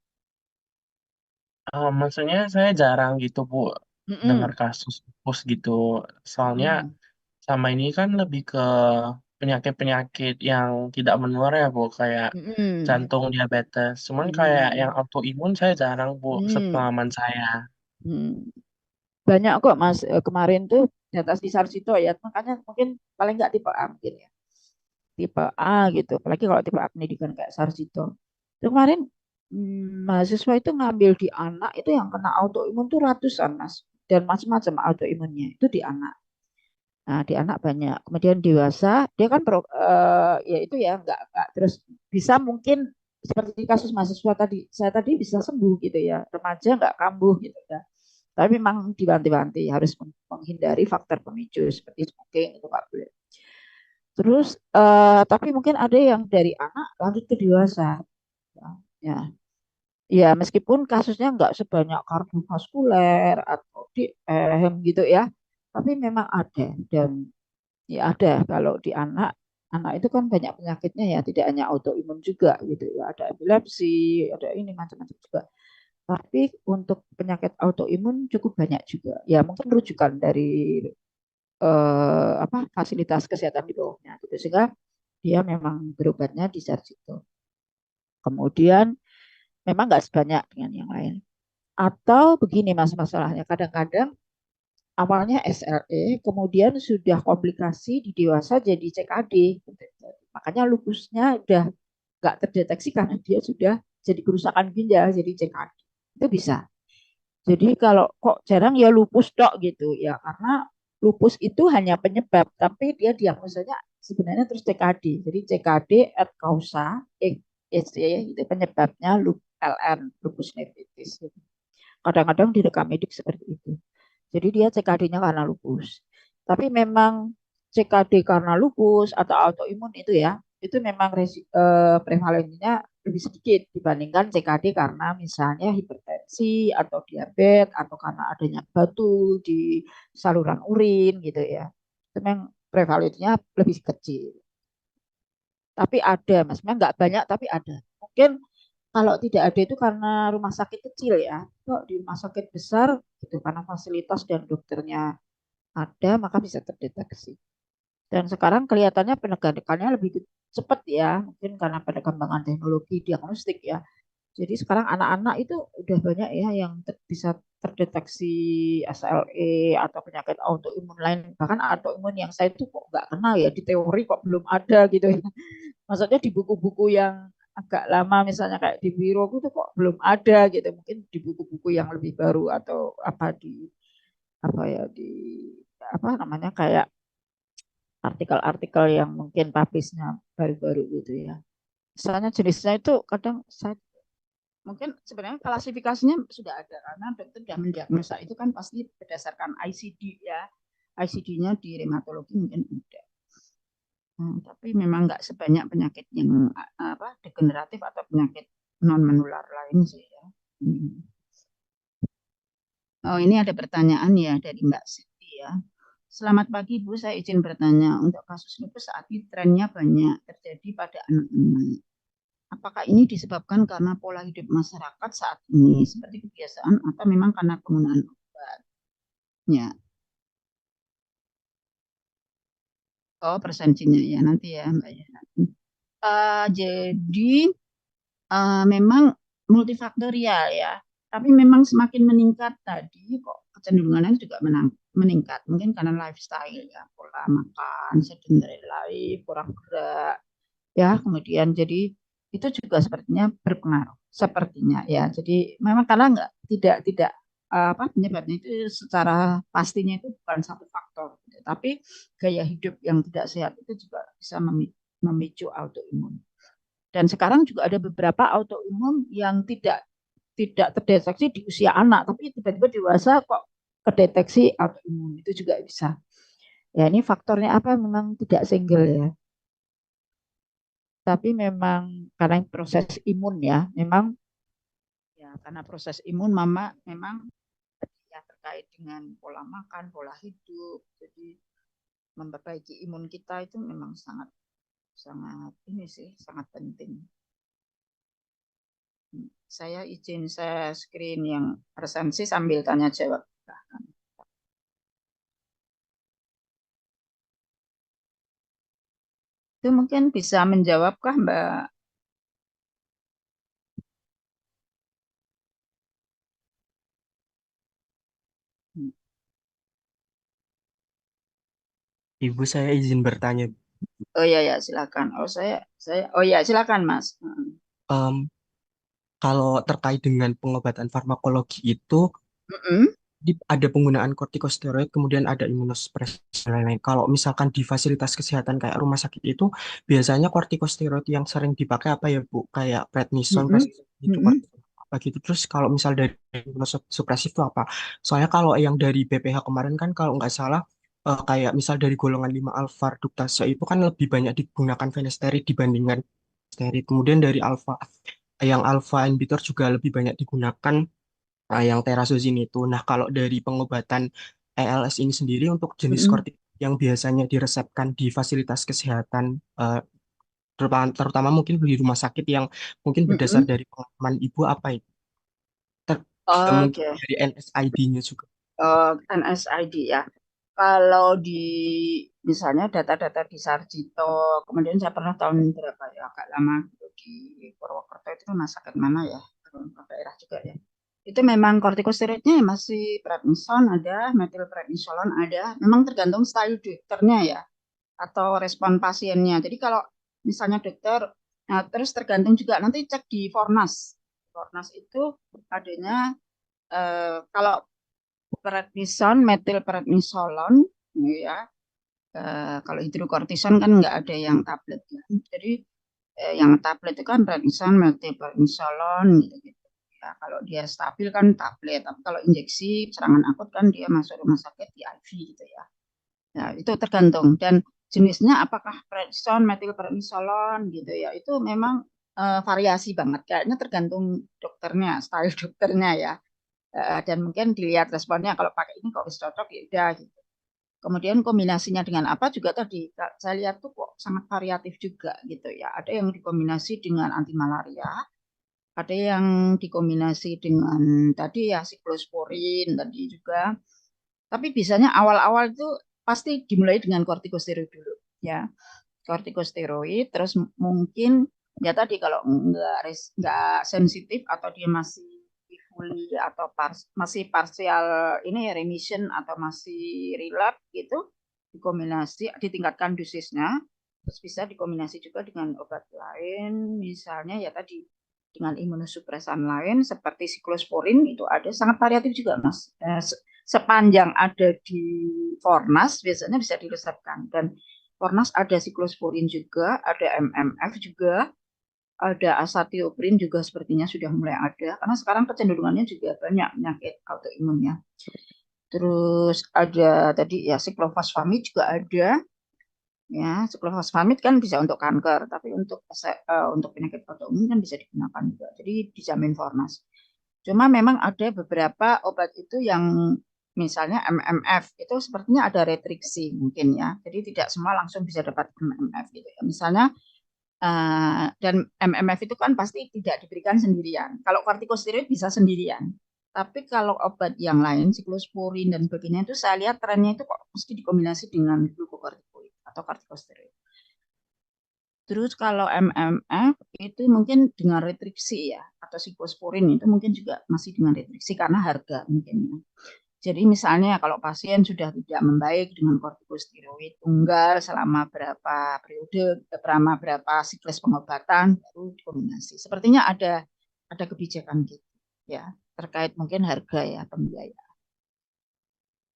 maksudnya saya jarang gitu Bu dengar Mm-mm. kasus lupus gitu. Soalnya Mm-mm. sama ini kan lebih ke penyakit-penyakit yang tidak menular ya Bu, kayak Mm-mm. jantung, diabetes. Cuman kayak yang Mm-mm. autoimun saya jarang Bu, Mm-mm. sepengalaman saya. Mm. Banyak kok, Mas. Kemarin tuh di atas di Sarsito ya, makanya mungkin paling nggak tipe A mungkin ya. Tipe A gitu. Apalagi kalau tipe A pendidikan kayak Sarjito. Itu kemarin mahasiswa itu ngambil di anak itu yang kena autoimun tuh ratusan mas dan macam-macam autoimunnya itu di anak. Nah di anak banyak. Kemudian dewasa dia kan ya itu ya nggak terus bisa mungkin seperti kasus mahasiswa tadi saya tadi bisa sembuh gitu ya remaja nggak kambuh gitu ya. Tapi memang dibanti-banti harus menghindari faktor pemicu seperti smoking itu nggak boleh. Terus tapi mungkin ada yang dari anak lanjut ke dewasa. Ya, ya meskipun kasusnya nggak sebanyak kardiovaskuler atau gitu ya, tapi memang ada dan ya ada kalau di anak itu kan banyak penyakitnya ya, tidak hanya autoimun juga gitu ya, ada epilepsi, ada ini macam-macam juga. Tapi untuk penyakit autoimun cukup banyak juga. Ya mungkin rujukan dari apa fasilitas kesehatan di bawahnya gitu sehingga dia memang berobatnya di Sarjito. Kemudian memang nggak sebanyak dengan yang lain. Atau begini mas masalahnya, kadang-kadang awalnya SLE, kemudian sudah komplikasi di dewasa jadi CKD. Makanya lupusnya udah nggak terdeteksi karena dia sudah jadi kerusakan ginjal, jadi CKD. Itu bisa. Jadi kalau kok jarang ya lupus dok gitu ya karena lupus itu hanya penyebab tapi dia diagnosanya sebenarnya terus CKD. Jadi CKD et causa itu penyebabnya LN lupus nephritis. Kadang-kadang direkam medik seperti itu. Jadi dia CKD-nya karena lupus. Tapi memang CKD karena lupus atau autoimun itu ya, itu memang prevalensinya lebih sedikit dibandingkan CKD karena misalnya hipertensi atau diabetes atau karena adanya batu di saluran urin gitu ya. Itu memang prevalensinya lebih kecil. Tapi ada, Mas. Memang nggak banyak, tapi ada. Mungkin kalau tidak ada itu karena rumah sakit kecil ya. Kok di rumah sakit besar itu karena fasilitas dan dokternya ada maka bisa terdeteksi. Dan sekarang kelihatannya penegakannya lebih cepat ya, mungkin karena perkembangan teknologi diagnostik ya. Jadi sekarang anak-anak itu udah banyak ya yang bisa terdeteksi SLE atau penyakit autoimun lain. Bahkan autoimun yang saya itu kok nggak kenal ya, di teori kok belum ada gitu ya. Maksudnya di buku-buku yang agak lama misalnya kayak di Biro itu kok belum ada gitu. Mungkin di buku-buku yang lebih baru atau apa apa ya di apa namanya kayak artikel-artikel yang mungkin publishnya baru-baru gitu ya. Misalnya jenisnya itu kadang saya mungkin sebenarnya klasifikasinya sudah ada karena dokter sudah mendiagnosa itu kan pasti berdasarkan ICD ya. ICD-nya di rheumatologi mungkin ada. Tapi memang nggak sebanyak penyakit yang apa degeneratif atau penyakit non menular lain sih ya. Hmm. Oh ini ada pertanyaan ya dari Mbak Siti ya. Selamat pagi Bu, saya izin bertanya untuk kasus lupus saat ini trennya banyak terjadi pada anak-anak. Apakah ini disebabkan karena pola hidup masyarakat saat ini seperti kebiasaan atau memang karena penggunaan obatnya? Oh, persepsinya ya nanti ya Mbak ya. Jadi memang multifaktorial ya. Tapi memang semakin meningkat tadi kok kecenderungannya juga meningkat. Mungkin karena lifestyle ya, pola makan, sedentary life, kurang gerak ya. Kemudian jadi itu juga sepertinya berpengaruh. Sepertinya ya. Jadi memang karena nggak tidak apa penyebabnya itu secara pastinya itu bukan satu faktor, gitu. Tapi gaya hidup yang tidak sehat itu juga bisa memicu autoimun. Dan sekarang juga ada beberapa autoimun yang tidak terdeteksi di usia anak, tapi tiba-tiba dewasa kok kedeteksi autoimun itu juga bisa. Ya ini faktornya apa? Memang tidak single ya, tapi memang karena proses imun ya, memang ya karena proses imun mama memang ya terkait dengan pola makan, pola hidup. Jadi memperbaiki imun kita itu memang sangat sangat ini sih sangat penting. Saya izin saya screen yang presensi sambil tanya jawab. Itu mungkin bisa menjawabkah Mbak? Ibu saya izin bertanya. Oh ya ya silakan. Oh saya oh ya silakan Mas. Em, Kalau terkait dengan pengobatan farmakologi itu Mm-mm, ada penggunaan kortikosteroid, kemudian ada imunosupresi dan lain-lain. Kalau misalkan di fasilitas kesehatan kayak rumah sakit itu, biasanya kortikosteroid yang sering dipakai apa ya Bu? Kayak prednison, mm-mm, itu mm-mm, apa gitu. Terus kalau misal dari imunosupresif itu apa? Soalnya kalau yang dari BPH kemarin kan kalau nggak salah kayak misal dari golongan 5 alfa reduktase itu kan lebih banyak digunakan finasteride dibandingkan steroid. Kemudian dari alfa yang alfa inhibitor juga lebih banyak digunakan yang terazolin itu. Nah, kalau dari pengobatan ALS ini sendiri untuk jenis mm-mm, kortik yang biasanya diresepkan di fasilitas kesehatan, terutama mungkin di rumah sakit yang mungkin berdasar mm-mm. dari pengalaman ibu apa itu? Mungkin Oke. dari NSID-nya juga. NSID ya. Kalau di misalnya data-data di Sarjito, kemudian saya pernah tahun berapa ya agak lama gitu di Purwokerto itu rumah sakit mana ya, ke daerah juga ya. Itu memang kortikosteroidnya masih prednison ada, metilprednisolon ada. Memang tergantung style dokternya ya atau respon pasiennya. Jadi kalau misalnya dokter, nah terus tergantung juga nanti cek di Fornas. Fornas itu adanya kalau prednison, metilprednisolon, ya. Kalau hidrokortison kan nggak ada yang tablet ya. Jadi yang tablet itu kan prednison, metilprednisolon gitu-gitu. Ya, kalau dia stabil kan tablet, tapi kalau injeksi serangan akut kan dia masuk rumah sakit di IV gitu ya. Ya, itu tergantung dan jenisnya apakah prednison, metilprednisolon gitu ya. Itu memang variasi banget. Kayaknya tergantung dokternya, style dokternya ya. Dan mungkin dilihat responnya kalau pakai ini kok bisa cocok ya udah gitu. Kemudian kombinasinya dengan apa juga tadi saya lihat tuh kok sangat variatif juga gitu ya. Ada yang dikombinasi dengan anti malaria, ada yang dikombinasi dengan tadi ya siklosporin tadi juga. Tapi biasanya awal-awal itu pasti dimulai dengan kortikosteroid dulu ya. Kortikosteroid terus mungkin Ya tadi kalau nggak sensitif atau dia masih fully atau masih partial ini remission atau masih relapse gitu, ditingkatkan dosisnya, terus bisa dikombinasi juga dengan obat lain, misalnya ya tadi dengan imunosupresan lain seperti siklosporin itu ada sangat variatif juga Mas. Sepanjang ada di Fornas biasanya bisa diresepkan dan Fornas ada siklosporin juga, ada MMF juga, ada asatioprine juga sepertinya sudah mulai ada karena sekarang kecenderungannya juga banyak penyakit autoimunnya. Terus ada tadi ya siklofosfamid juga ada. Ya, siklofosfamid kan bisa untuk kanker, tapi untuk penyakit autoimun kan bisa digunakan juga. Jadi dijamin Fornas. Cuma memang ada beberapa obat itu yang misalnya MMF itu sepertinya ada restriksi mungkin ya. Jadi tidak semua langsung bisa dapat MMF gitu ya. Misalnya dan MMF itu kan pasti tidak diberikan sendirian. Kalau kortikosteroid bisa sendirian. Tapi kalau obat yang lain, siklosporin dan sebagainya itu saya lihat trennya itu kok mesti dikombinasi dengan glukokortikoid atau kortikosteroid. Terus kalau MMF itu mungkin dengan restriksi ya, atau siklosporin itu mungkin juga masih dengan restriksi karena harga mungkin ya. Jadi misalnya kalau pasien sudah tidak membaik dengan kortikosteroid tunggal selama berapa periode, selama berapa siklus pengobatan baru dikombinasi. Sepertinya ada kebijakan gitu ya terkait mungkin harga ya pembiayaan.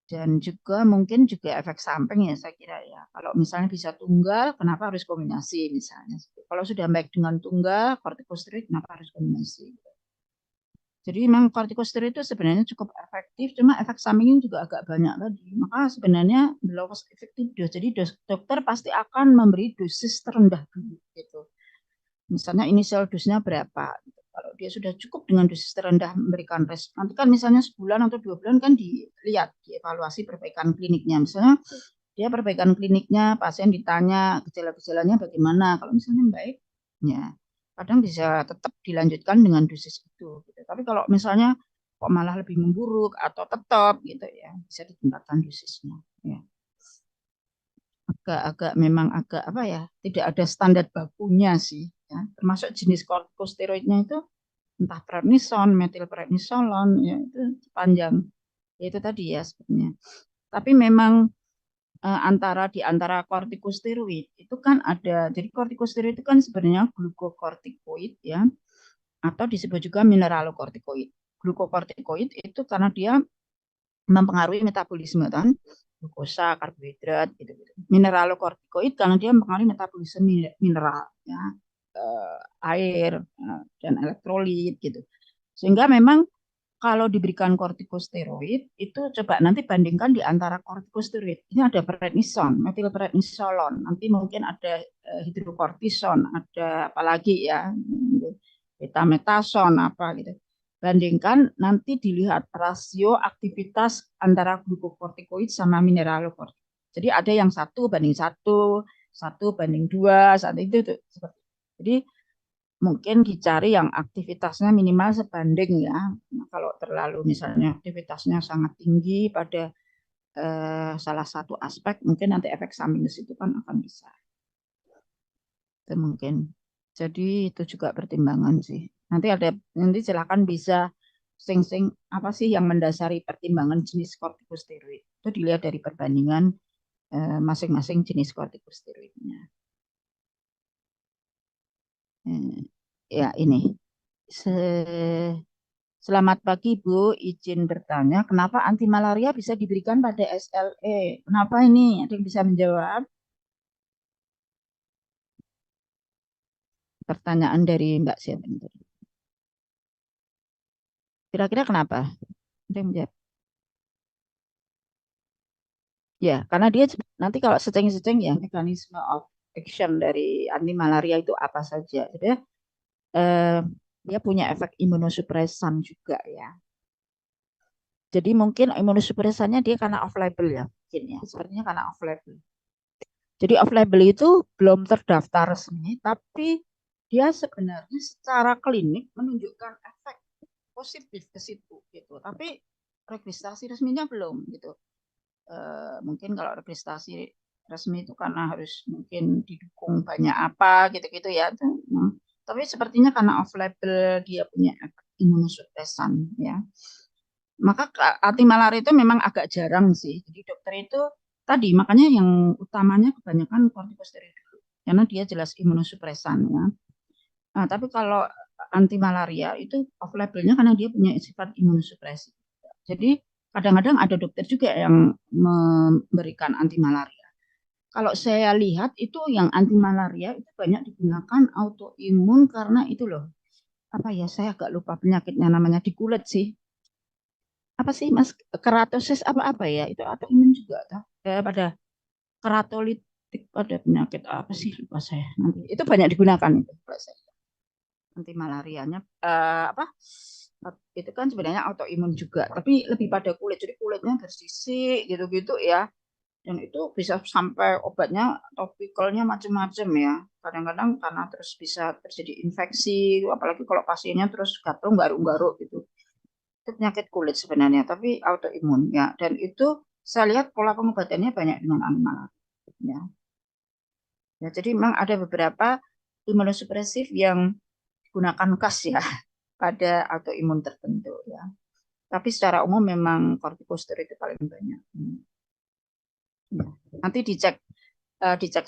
Dan juga mungkin juga efek samping ya saya kira ya. Kalau misalnya bisa tunggal, kenapa harus kombinasi misalnya? Kalau sudah baik dengan tunggal, kortikosteroid kenapa harus kombinasi? Jadi memang kortikosteroid itu sebenarnya cukup efektif, cuma efek sampingnya juga agak banyak tadi. Maka sebenarnya the lowest effective dose. Jadi dokter pasti akan memberi dosis terendah dulu gitu. Misalnya initial dosisnya berapa. Gitu. Kalau dia sudah cukup dengan dosis terendah memberikan respon. Nanti kan misalnya sebulan atau 2 bulan kan dilihat, dievaluasi perbaikan kliniknya. Misalnya dia perbaikan kliniknya, pasien ditanya gejala-gejalanya bagaimana. Kalau misalnya baik, ya kadang bisa tetap dilanjutkan dengan dosis itu. Gitu. Tapi kalau misalnya kok malah lebih memburuk atau tetap gitu ya, bisa ditingkatkan dosisnya. Ya. Agak memang agak apa ya, tidak ada standar bakunya sih. Ya. Termasuk jenis kortikosteroidnya itu entah prednison, metilprednisolon, ya itu panjang. Ya, itu tadi ya sebenarnya. Tapi memang di antara kortikosteroid itu kan ada, jadi kortikosteroid itu kan sebenarnya glukokortikoid ya, atau disebut juga mineralokortikoid. Glukokortikoid itu karena dia mempengaruhi metabolisme kan, glukosa, karbohidrat gitu-gitu. Mineralokortikoid karena dia mempengaruhi metabolisme mineral ya, air dan elektrolit gitu. Sehingga memang kalau diberikan kortikosteroid itu coba nanti bandingkan di antara kortikosteroid. Ini ada prednison, metilprednisolon, nanti mungkin ada hidrokortison, ada apalagi ya, betametason apa gitu. Bandingkan nanti dilihat rasio aktivitas antara glukokortikoid sama mineralokortikoid. Jadi ada yang 1:1, 1:2, saat itu tuh. Jadi mungkin dicari yang aktivitasnya minimal sebanding ya. Nah, kalau terlalu misalnya aktivitasnya sangat tinggi pada salah satu aspek, mungkin nanti efek samping itu kan akan besar. Itu mungkin. Jadi itu juga pertimbangan sih. Nanti silakan bisa sing apa sih yang mendasari pertimbangan jenis kortikosteroid. Itu dilihat dari perbandingan masing-masing jenis kortikosteroidnya. Ya ini. Selamat pagi Bu, izin bertanya, kenapa anti malaria bisa diberikan pada SLE? Kenapa ini? Ada yang bisa menjawab? Pertanyaan dari Mbak siapa ini tadi? Kira-kira kenapa? Ada yang menjawab? Ya, karena dia nanti kalau seceng-seceng ya mekanisme of action dari anti malaria itu apa saja. Jadi dia punya efek imunosupresan juga ya. Jadi mungkin imunosupresannya dia karena off label ya, mungkin ya. Sepertinya karena off label. Jadi off label itu belum terdaftar resmi, tapi dia sebenarnya secara klinik menunjukkan efek positif ke situ gitu. Tapi registrasi resminya belum gitu. Mungkin kalau registrasi resmi itu karena harus mungkin didukung banyak apa gitu-gitu ya. Tapi sepertinya karena off label dia punya efek imunosupresan ya. Maka anti malaria itu memang agak jarang sih. Jadi dokter itu tadi makanya yang utamanya kebanyakan kortikosteroid dulu karena dia jelas imunosupresan ya. Nah, tapi kalau anti malaria itu off labelnya karena dia punya sifat imunosupresi. Jadi kadang-kadang ada dokter juga yang memberikan anti malaria. Kalau saya lihat itu yang anti malaria itu banyak digunakan autoimun karena itu loh. Apa ya, saya agak lupa penyakitnya namanya di kulit sih. Apa sih Mas? Keratosis apa ya? Itu autoimun juga toh. Pada keratolitik pada penyakit apa sih lupa saya. Nanti itu banyak digunakan itu anti malarianya apa? Itu kan sebenarnya autoimun juga, tapi lebih pada kulit. Jadi kulitnya bersisik gitu-gitu ya. Dan itu bisa sampai obatnya topikalnya macam-macam ya. Kadang-kadang karena terus bisa terjadi infeksi, apalagi kalau pasiennya terus gatal garuk-garuk gitu. Itu penyakit kulit sebenarnya, tapi autoimun ya. Dan itu saya lihat pola pengobatannya banyak dengan animal ya. Ya, jadi memang ada beberapa imunosupresif yang digunakan khas ya pada autoimun tertentu ya. Tapi secara umum memang kortikosteroid itu paling banyak. Ya. Nanti dicek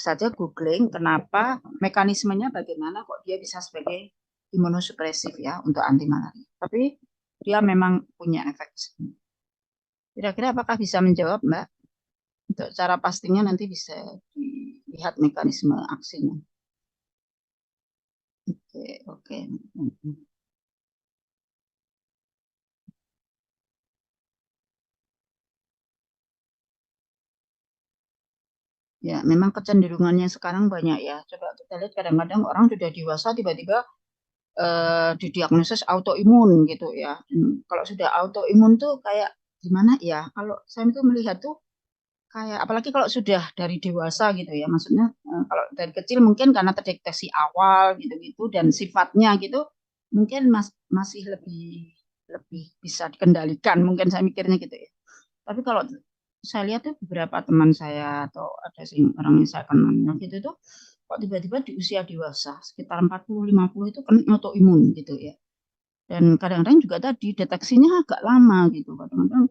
saja googling kenapa mekanismenya bagaimana kok dia bisa sebagai imunosupresif ya untuk anti malaria. Tapi dia memang punya efek. Kira-kira apakah bisa menjawab Mbak? Untuk cara pastinya nanti bisa dilihat mekanisme aksinya. Oke, oke. Ya, memang kecenderungannya sekarang banyak ya. Coba kita lihat kadang-kadang orang sudah dewasa tiba-tiba didiagnosis autoimun gitu ya. Kalau sudah autoimun tuh kayak gimana ya? Kalau saya itu melihat tuh kayak apalagi kalau sudah dari dewasa gitu ya. Maksudnya kalau dari kecil mungkin karena terdeteksi awal gitu-gitu dan sifatnya gitu mungkin masih lebih lebih bisa dikendalikan. Mungkin saya mikirnya gitu ya. Tapi kalau saya lihat tuh beberapa teman saya atau ada sih orang yang saya kenal gitu tuh kok tiba-tiba di usia dewasa sekitar 40-50 itu kan autoimun gitu ya. Dan kadang-kadang juga tadi deteksinya agak lama gitu. Kadang-kadang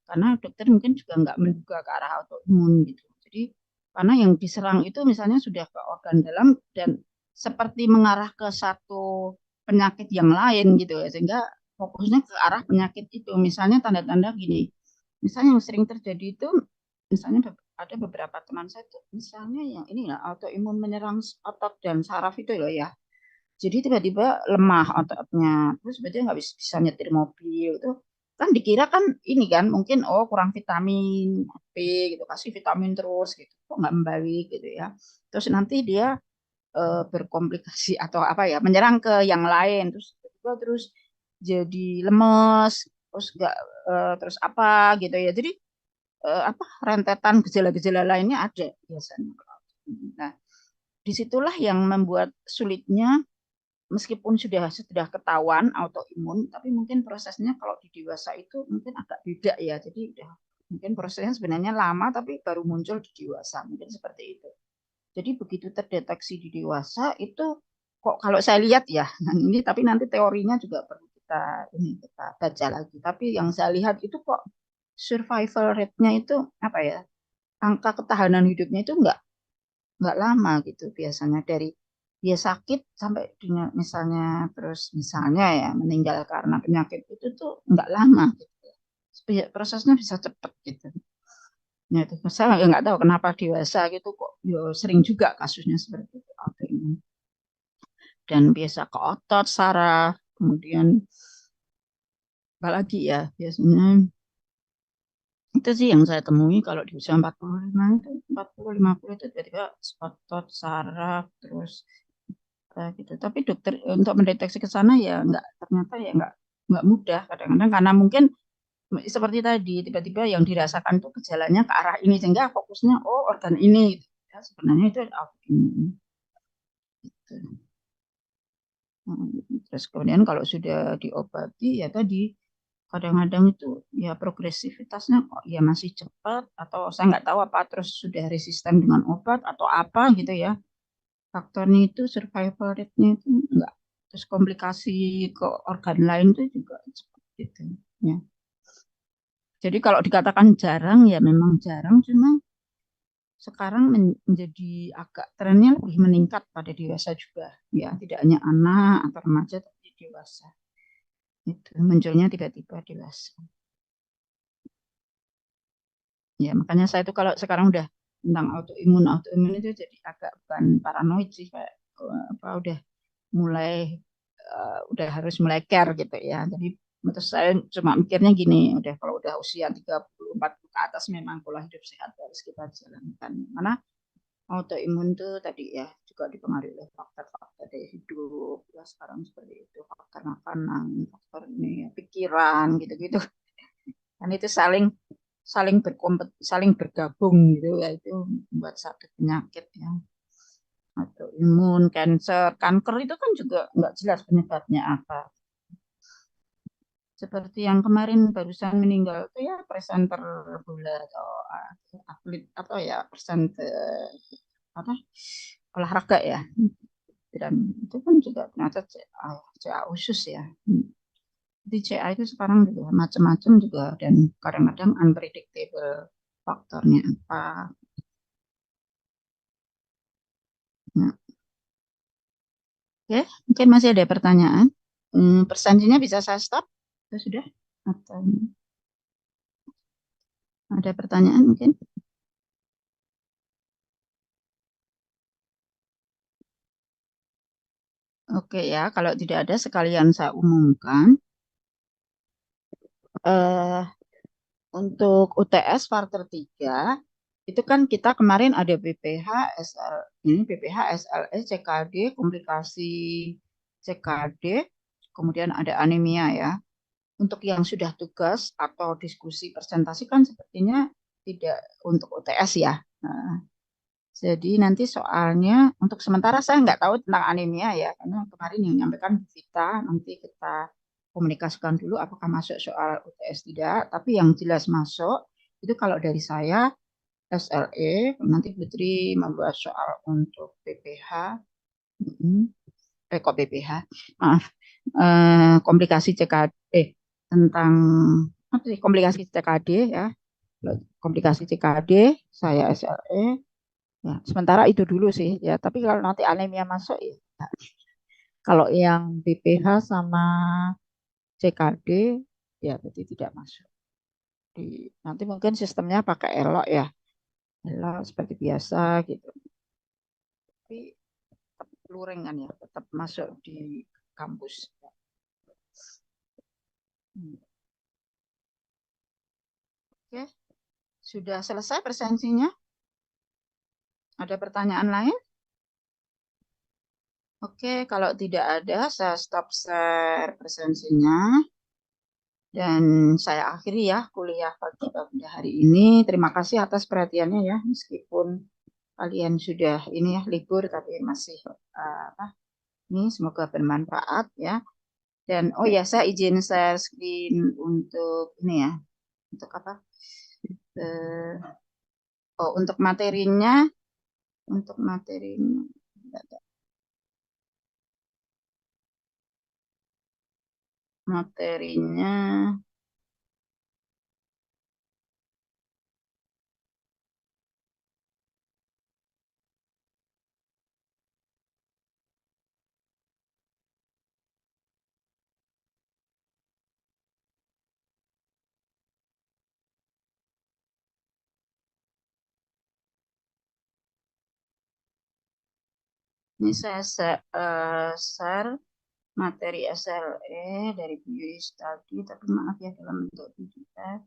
karena dokter mungkin juga nggak menduga ke arah autoimun gitu. Jadi karena yang diserang itu misalnya sudah ke organ dalam dan seperti mengarah ke satu penyakit yang lain gitu ya. Sehingga fokusnya ke arah penyakit itu. Misalnya tanda-tanda gini. Misalnya yang sering terjadi itu misalnya ada beberapa teman saya tuh misalnya yang ini ya autoimun menyerang otot dan saraf itu loh ya. Jadi tiba-tiba lemah ototnya, terus berarti nggak bisa nyetir mobil itu kan dikira kan ini kan mungkin oh kurang vitamin B gitu kasih vitamin terus gitu kok nggak membaik gitu ya. Terus nanti dia berkomplikasi atau apa ya menyerang ke yang lain terus tiba terus jadi lemes terus nggak terus apa gitu ya. Jadi apa rentetan gejala-gejala lainnya ada biasanya. Nah, disitulah yang membuat sulitnya meskipun sudah ketahuan autoimun, tapi mungkin prosesnya kalau di dewasa itu mungkin agak beda ya. Jadi udah mungkin prosesnya sebenarnya lama tapi baru muncul di dewasa, mungkin seperti itu. Jadi begitu terdeteksi di dewasa itu kok kalau saya lihat ya, ini tapi nanti teorinya juga perlu kita baca lagi. Tapi yang saya lihat itu kok survival rate-nya itu apa ya? Angka ketahanan hidupnya itu nggak lama gitu biasanya dari dia sakit sampai dengan misalnya terus misalnya ya meninggal karena penyakit itu tuh nggak lama gitu. Prosesnya bisa cepat gitu. Ya, itu saya nggak tahu kenapa dewasa gitu kok yo sering juga kasusnya seperti itu autoimun. Dan biasa ke otot saraf kemudian apalagi ya biasanya itu sih yang saya temui kalau di usia 45 itu 40-50 itu tiba-tiba otot saraf terus gitu. Tapi dokter untuk mendeteksi ke sana ya nggak ternyata ya nggak mudah kadang-kadang karena mungkin seperti tadi tiba-tiba yang dirasakan tuh gejalanya ke arah ini sehingga fokusnya oh organ ini gitu. Ya, sebenarnya itu ini gitu. Terus kemudian kalau sudah diobati ya tadi kadang-kadang itu ya progresivitasnya kok ya masih cepat atau saya nggak tahu apa terus sudah resisten dengan obat atau apa gitu ya. faktornya itu survival rate-nya itu enggak. Terus komplikasi ke organ lain itu juga seperti itu. Ya. Jadi kalau dikatakan jarang ya memang jarang, cuma sekarang menjadi agak trennya lebih meningkat pada dewasa juga. Ya, tidak hanya anak atau remaja tapi dewasa. Itu munculnya tiba-tiba dewasa. Ya, makanya saya itu kalau sekarang udah tentang autoimun itu jadi agak bukan paranoid sih, kayak apa udah mulai udah harus mulai care gitu ya. Jadi menurut saya cuma mikirnya gini, udah kalau udah usia 30 40 ke atas memang pola hidup sehat harus kita jalankan. Mana autoimun itu tadi ya juga dipengaruhi oleh faktor-faktor dari hidup ya sekarang seperti itu, faktor makanan, faktor ini pikiran gitu-gitu. Dan itu saling saling saling bergabung gitu ya, itu membuat satu penyakit ya, atau imun cancer kanker itu kan juga nggak jelas penyebabnya apa, seperti yang kemarin barusan meninggal itu ya presenter bola atau atlet atau ya presenter apa olahraga ya, dan itu kan juga ternyata CA usus ya. Jadi CA itu sekarang juga macam-macam juga dan kadang-kadang unpredictable faktornya apa. Nah, oke, mungkin masih ada pertanyaan. Persensinya bisa saya stop? Atau sudah? Atau ada pertanyaan mungkin? Oke ya, kalau tidak ada sekalian saya umumkan. Eh, untuk UTS Quarter 3, itu kan kita kemarin ada BPH, SL, ini BPH, SLE, CKD, komplikasi CKD, kemudian ada anemia ya. Untuk yang sudah tugas atau diskusi presentasi kan sepertinya tidak untuk UTS ya. Nah, jadi nanti soalnya untuk sementara saya nggak tahu tentang anemia ya, karena kemarin yang menyampaikan Bu Vita, nanti kita komunikasikan dulu apakah masuk soal UTS tidak. Tapi yang jelas masuk itu kalau dari saya SLE, nanti Putri membuat soal untuk PPH, kok PPH, maaf, komplikasi CKD, tentang apa sih komplikasi CKD ya, komplikasi CKD, saya SLE. Ya, sementara itu dulu sih ya. Tapi kalau nanti anemia masuk ya. Kalau yang BPH sama CKD ya berarti tidak masuk. Nanti mungkin sistemnya pakai elok ya. Elok seperti biasa gitu. Tapi tetap luring kan ya, tetap masuk di kampus. Hmm. Oke, sudah selesai presensinya. Ada pertanyaan lain? Oke, kalau tidak ada, saya stop share presensinya. Dan saya akhiri ya kuliah pagi pada hari ini. Terima kasih atas perhatiannya ya, meskipun kalian sudah ini ya libur, tapi masih apa? Ini semoga bermanfaat ya. Dan oh ya, saya izin share screen untuk ini ya, untuk apa? Eh, oh, untuk materinya, materinya. Ini saya share materi SLE dari Bio Study, tapi maaf ya dalam bentuk PDF.